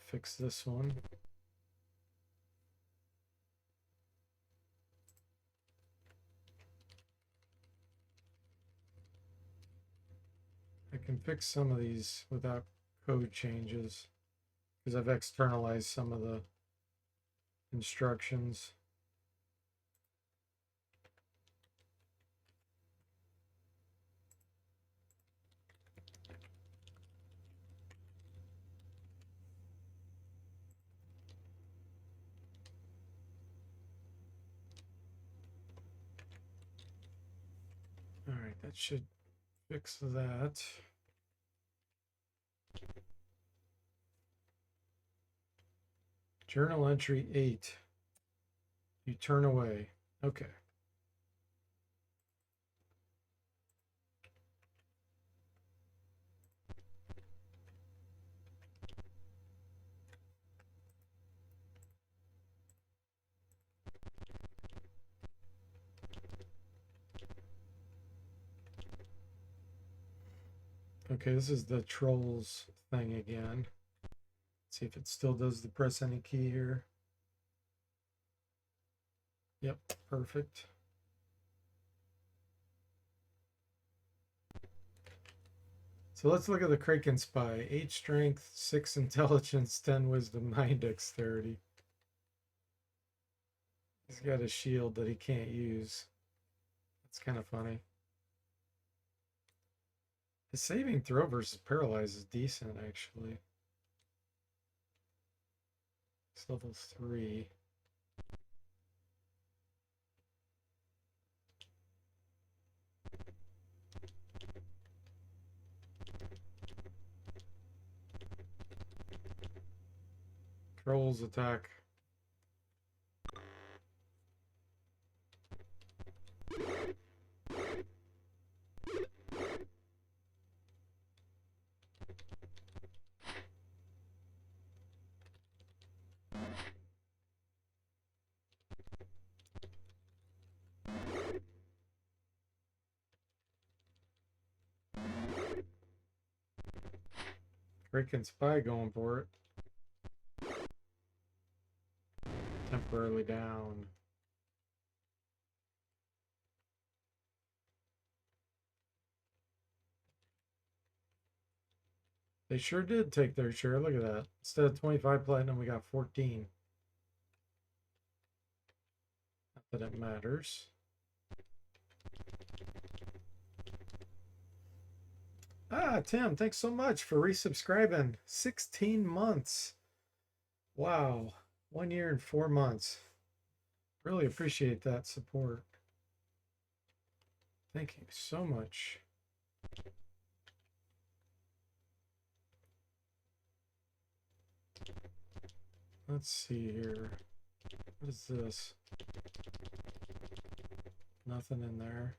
Fix this one. I can fix some of these without code changes because I've externalized some of the instructions. All right, that should fix that. Journal entry 8. You turn away. Okay. Okay, this is the trolls thing again. Let's see if it still does the press any key here. Yep, perfect. So let's look at the Kraken Spy. 8 strength, 6 intelligence, 10 wisdom, 9 dexterity. He's got a shield that he can't use. That's kind of funny. His saving throw versus paralyze is decent, actually. It's level 3. Trolls attack. Kraken Spy going for it. Temporarily down. They sure did take their share. Look at that. Instead of 25 platinum, we got 14. Not that it matters. Ah, Tim, thanks so much for resubscribing. 16 months. Wow. 1 year and 4 months. Really appreciate that support. Thank you so much. Let's see here. What is this? Nothing in there.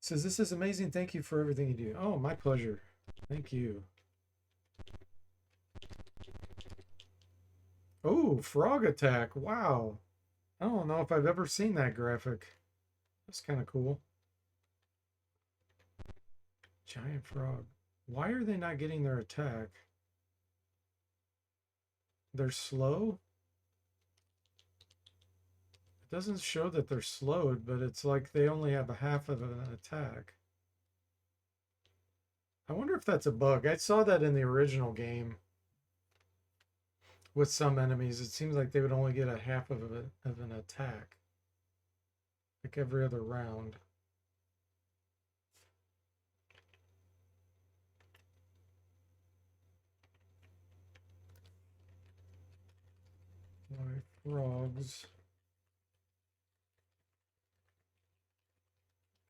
Says, this is amazing. Thank you for everything you do. Oh, my pleasure. Thank you. Oh, frog attack. Wow. I don't know if I've ever seen that graphic. That's kind of cool. Giant frog. Why are they not getting their attack? They're slow? It doesn't show that they're slowed, but it's like they only have a half of an attack. I wonder if that's a bug. I saw that in the original game with some enemies. It seems like they would only get a half of an attack, like every other round. Why frogs?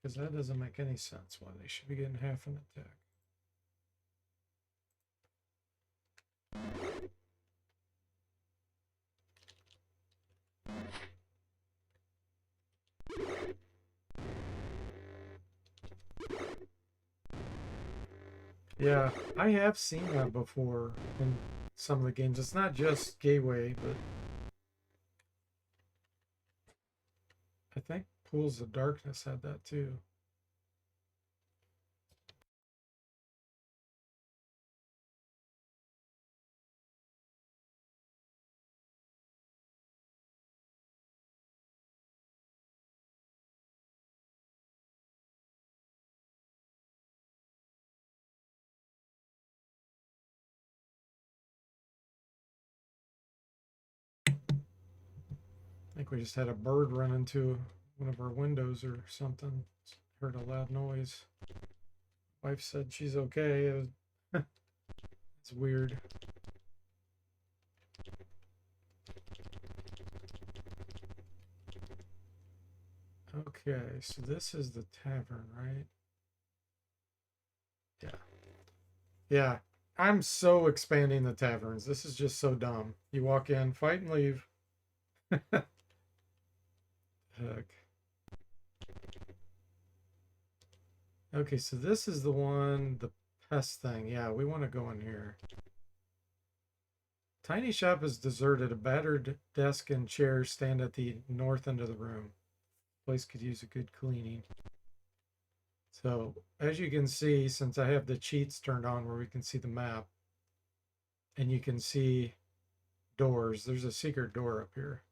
Because that doesn't make any sense why they should be getting half an attack. Yeah, I have seen that before in some of the games. It's not just Gateway, but I think Pools of Darkness had that too. I think we just had a bird run into one of our windows or something. Heard a loud noise. Wife said she's okay. It's weird. Okay, so this is the tavern, right? Yeah. Yeah. I'm so expanding the taverns. This is just so dumb. You walk in, fight and leave. Heck. Okay, so this is the one, the pest thing. Yeah, we want to go in here. Tiny shop is deserted. A battered desk and chairs stand at the north end of the room. Place could use a good cleaning. So as you can see, since I have the cheats turned on where we can see the map and you can see doors, there's a secret door up here.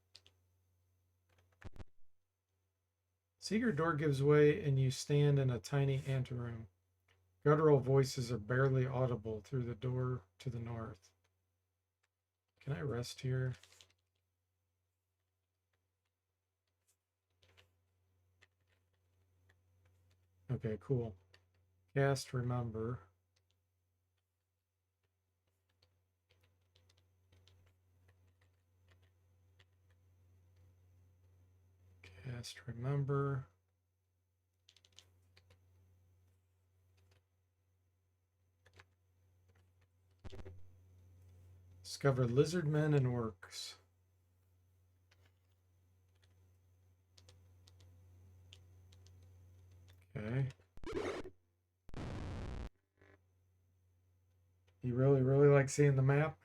Secret door gives way and you stand in a tiny anteroom. Guttural voices are barely audible through the door to the north. Can I rest here? Okay, cool. Cast Remember. Cast Remember. Discover lizard men and orcs. Okay. You really like seeing the map?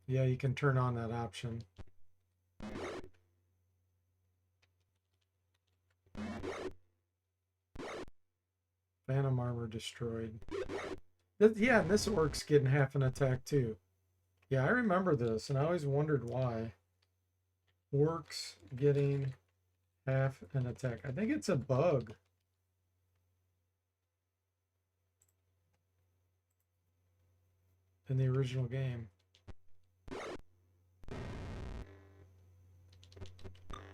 Yeah, you can turn on that option. Phantom armor destroyed. Yeah, and this orc's getting half an attack too. Yeah, I remember this, and I always wondered why. Orcs getting half an attack. I think it's a bug. in the original game.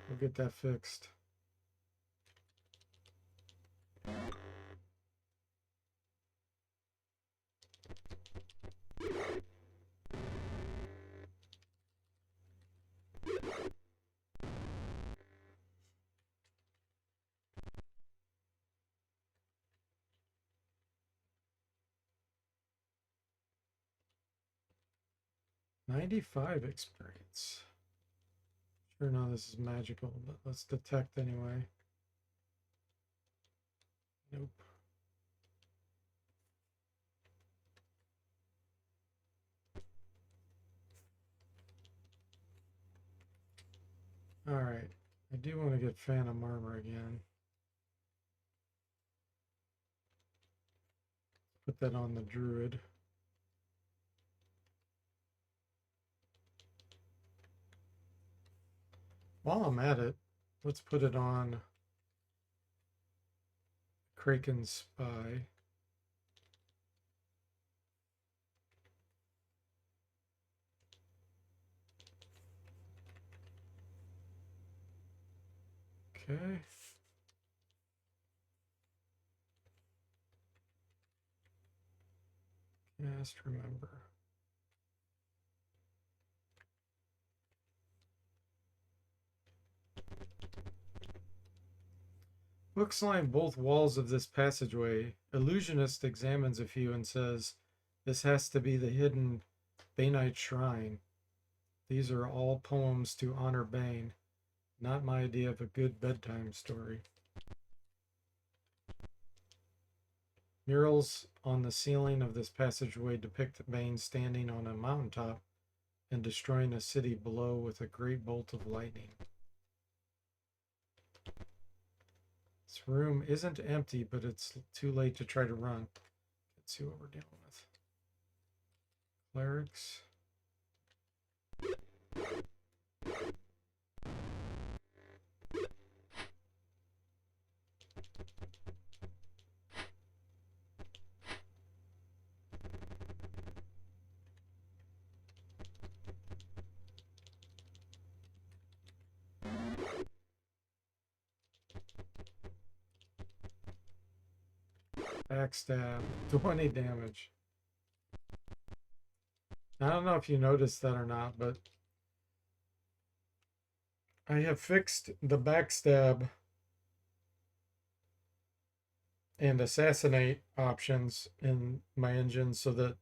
We'll get that fixed. $95 experience. Sure, no, this is magical, but let's detect anyway. Nope. All right, I do want to get Phantom Armor again. Put that on the Druid. While I'm at it, let's put it on Kraken's Spy. Okay. Cast Remember. Books line both walls of this passageway. Illusionist examines a few and says, "This has to be the hidden Bainite shrine. These are all poems to honor Bane. Not my idea of a good bedtime story." Murals on the ceiling of this passageway depict Bane standing on a mountaintop and destroying a city below with a great bolt of lightning. This room isn't empty, but it's too late to try to run. Let's see what we're dealing with. Clerics. Backstab. 20 damage. I don't know if you noticed that or not, but I have fixed the backstab and assassinate options in my engine so that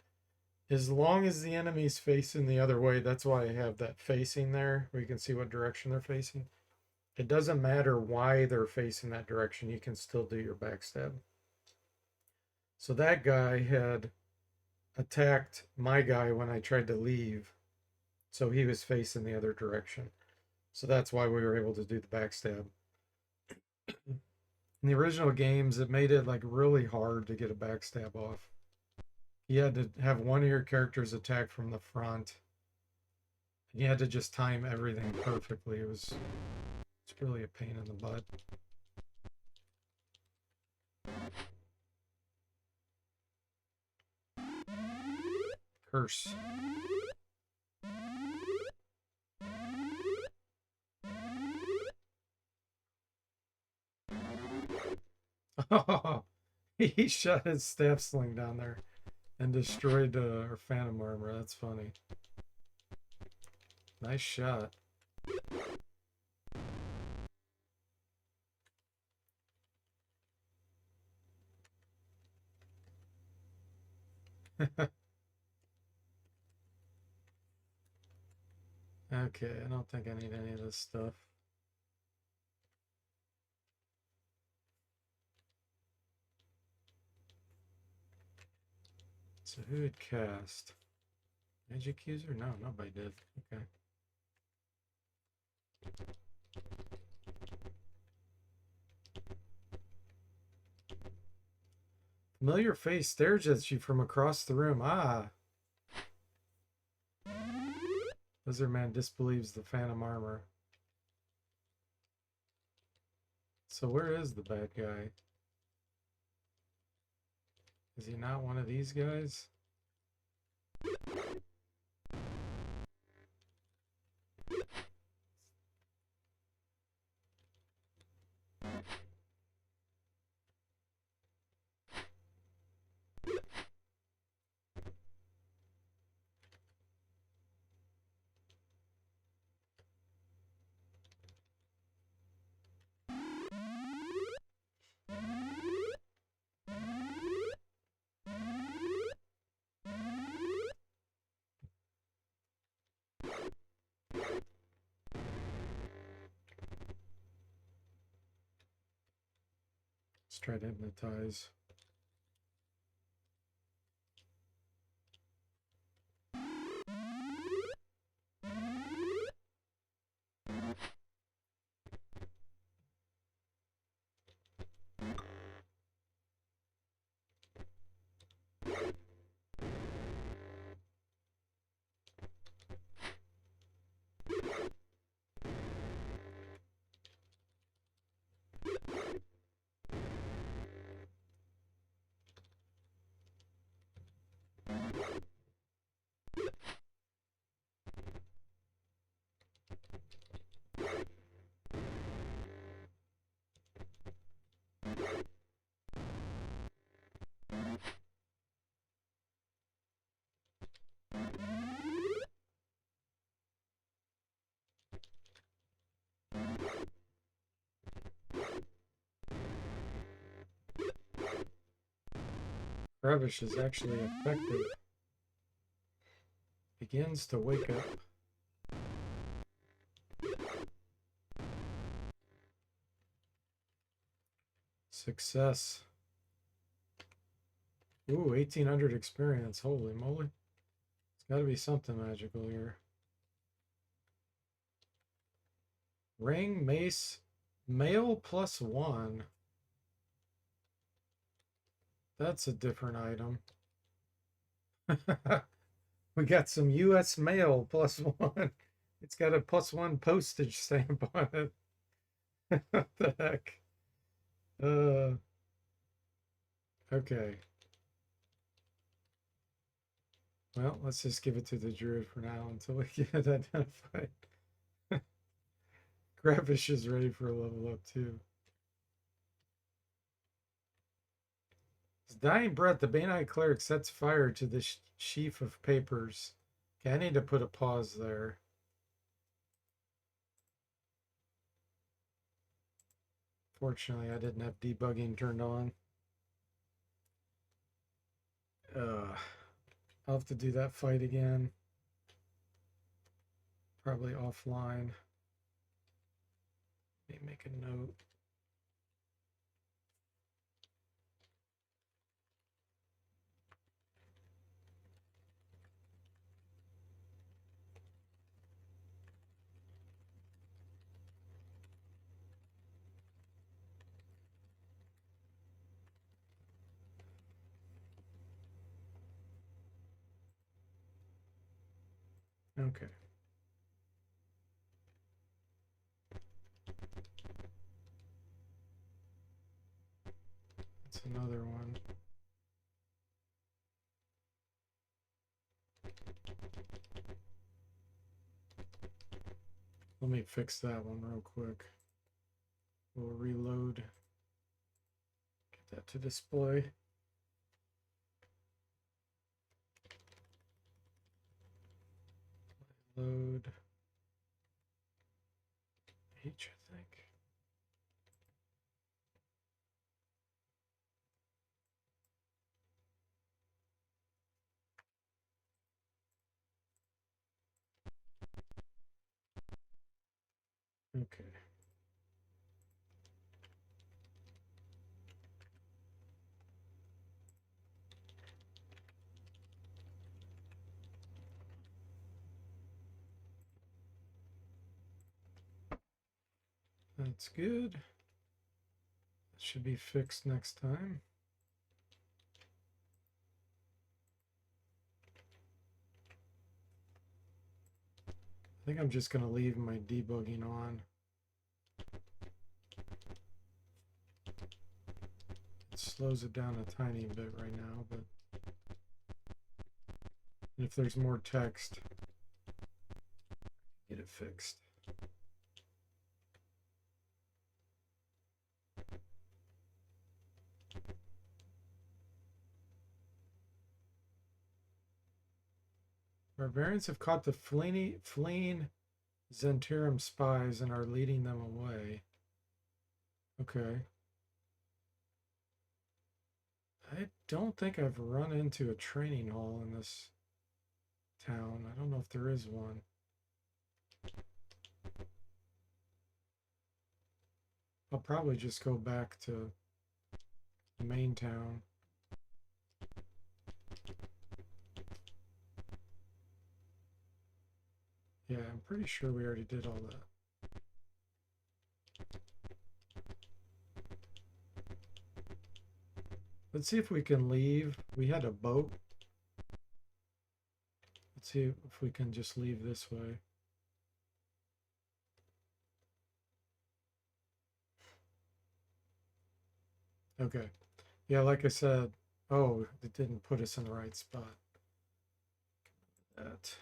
as long as the enemy's facing the other way, that's why I have that facing there, where you can see what direction they're facing. It doesn't matter why they're facing that direction, you can still do your backstab. So that guy had attacked my guy when I tried to leave, so he was facing the other direction. So that's why we were able to do the backstab. In the original games, it made it like really hard to get a backstab off. You had to have one of your characters attack from the front. You had to just time everything perfectly. It's really a pain in the butt. Curse. Oh, he shot his staff sling down there and destroyed her Phantom Armor. That's funny. Nice shot. Okay, I don't think I need any of this stuff. So who had cast? Magic user? No, nobody did. Okay. Familiar face stares at you from across the room. Ah. Lizardman disbelieves the Phantom Armor. So where is the bad guy? Is he not one of these guys? try to hypnotize. Ravish is actually effective. Begins to wake up. Success. Ooh, 1800 experience. Holy moly. It's got to be something magical here. Ring, mace, mail +1. That's a different item. We got some US mail +1. It's got a +1 postage stamp on it. What the heck? Okay. Well, let's just give it to the druid for now until we get it identified. Gravish is ready for a level up too. His dying breath, the Baneite cleric sets fire to the sheaf of papers. Okay, I need to put a pause there. Fortunately, I didn't have debugging turned on. I'll have to do that fight again. Probably offline. Let me make a note. Okay. That's another one. Let me fix that one real quick. We'll reload. Get that to display. Load H, I think. Okay. That's good. That should be fixed next time. I think I'm just going to leave my debugging on. It slows it down a tiny bit right now, but if there's more text, get it fixed. Barbarians have caught the fleeing Zentirum spies and are leading them away. Okay. I don't think I've run into a training hall in this town. I don't know if there is one. I'll probably just go back to the main town. Yeah, I'm pretty sure we already did all that. Let's see if we can leave. We had a boat. Let's see if we can just leave this way. Okay. Yeah, like I said, oh, it didn't put us in the right spot. That.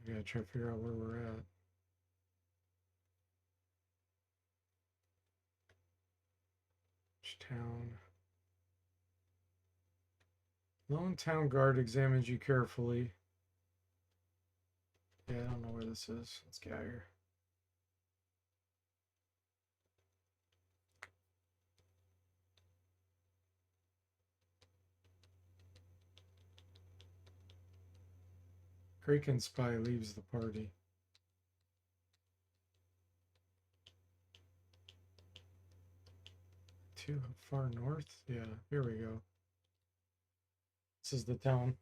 I gotta try to figure out where we're at. Which town? Lone town guard examines you carefully. Yeah, I don't know where this is. Let's get out of here. Kraken spy leaves the party. Too far north? Yeah, here we go. This is the town.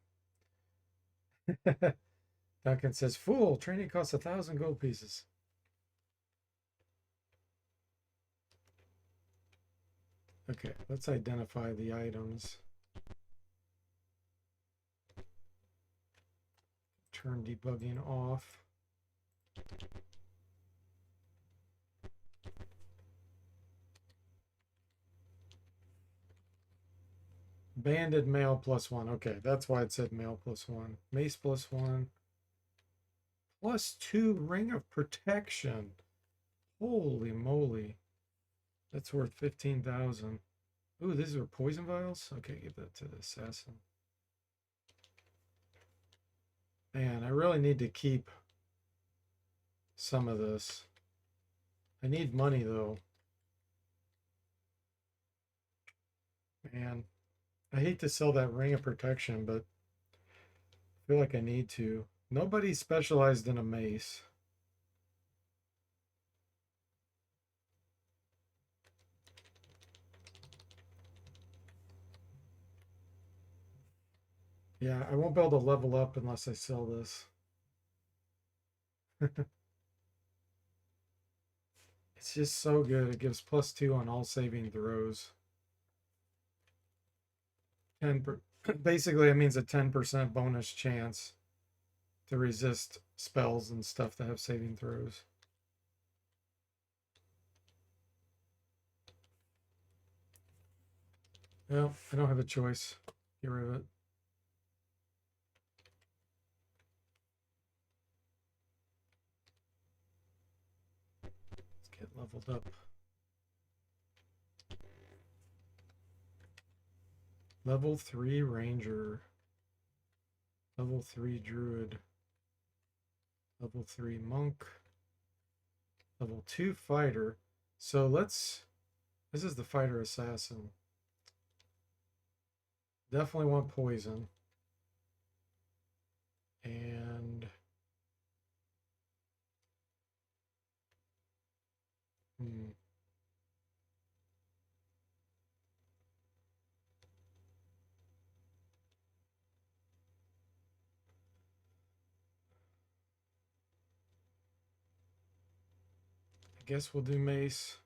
Duncan says, "Fool, training costs 1,000 gold pieces." Okay, let's identify the items. Turn debugging off. Banded mail +1. Okay, that's why it said mail +1. Mace +1. +2 ring of protection. Holy moly. That's worth 15,000. Ooh, these are poison vials? Okay, give that to the assassin. Man, I really need to keep some of this. I need money though. Man, I hate to sell that ring of protection, but I feel like I need to. Nobody specialized in a mace. Yeah, I won't be able to level up unless I sell this. It's just so good. It gives +2 on all saving throws. 10 basically it means a 10% bonus chance to resist spells and stuff that have saving throws. Well, I don't have a choice. Get rid of it. Let's get leveled up. Level 3 Ranger. Level 3 Druid. Level 3 Monk. Level 2 Fighter. So let's... This is the Fighter Assassin. Definitely want poison. And... I guess we'll do mace.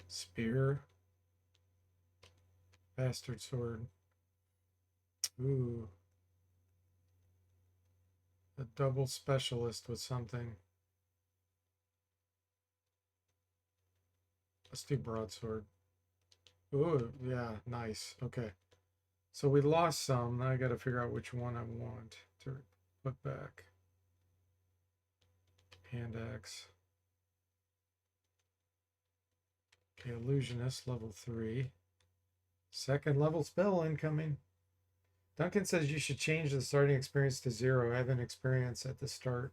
Spear. Bastard sword. Ooh. A double specialist with something. Let's do broadsword. Ooh, yeah, nice. Okay. So we lost some. Now I got to figure out which one I want to put back. Hand axe. Okay, illusionist level 3. Second level spell incoming. Duncan says you should change the starting experience to 0. Having experience at the start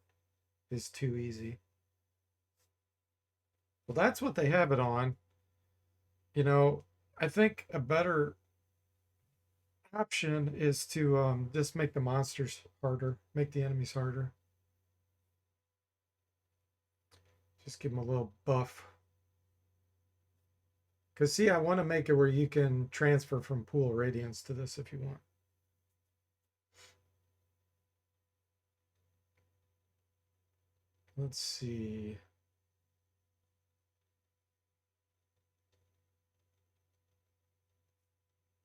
is too easy. Well, that's what they have it on. You know, I think a better option is to just make the monsters harder, make the enemies harder. Just give them a little buff. Because, see, I want to make it where you can transfer from Pool of Radiance to this if you want. Let's see.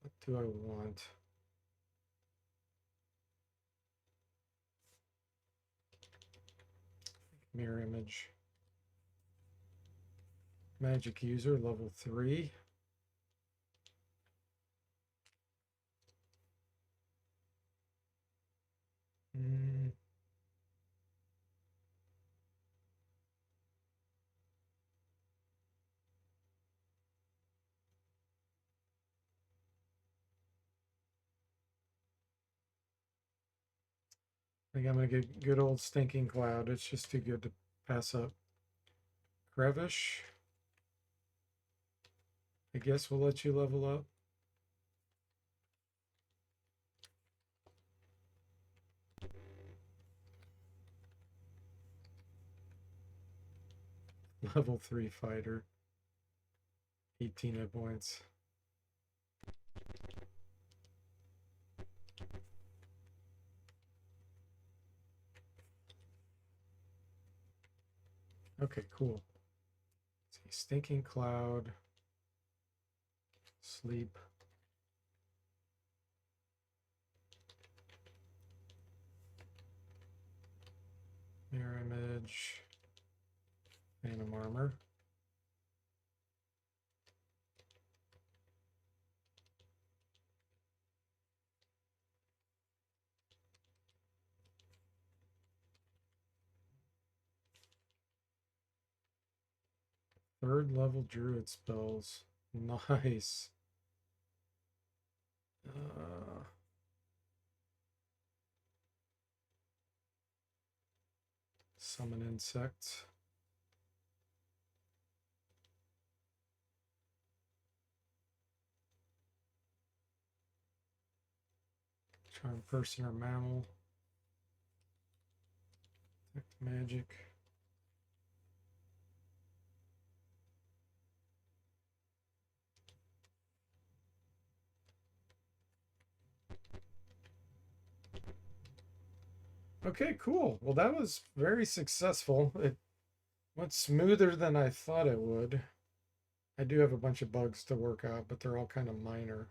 What do I want? Mirror image. Magic user, level 3. I think I'm going to get good old Stinking Cloud. It's just too good to pass up. Crevish. I guess we'll let you level up. Level 3 fighter. 18 hit points. Okay, cool. Let's see, Stinking Cloud. Sleep. Mirror image. Phantom armor. Third level druid spells. Nice. Summon insects. Charm person or mammal. Detect magic. Okay, cool. Well, that was very successful. It went smoother than I thought it would. I do have a bunch of bugs to work out, but they're all kind of minor.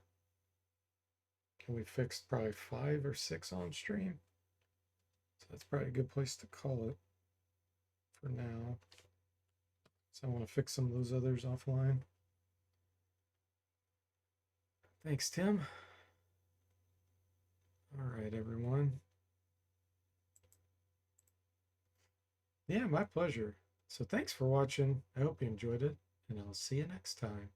Can we fix probably 5 or 6 on stream? So that's probably a good place to call it for now. So I want to fix some of those others offline. Thanks, Tim. All right, everyone. Yeah, my pleasure. So thanks for watching. I hope you enjoyed it, and I'll see you next time.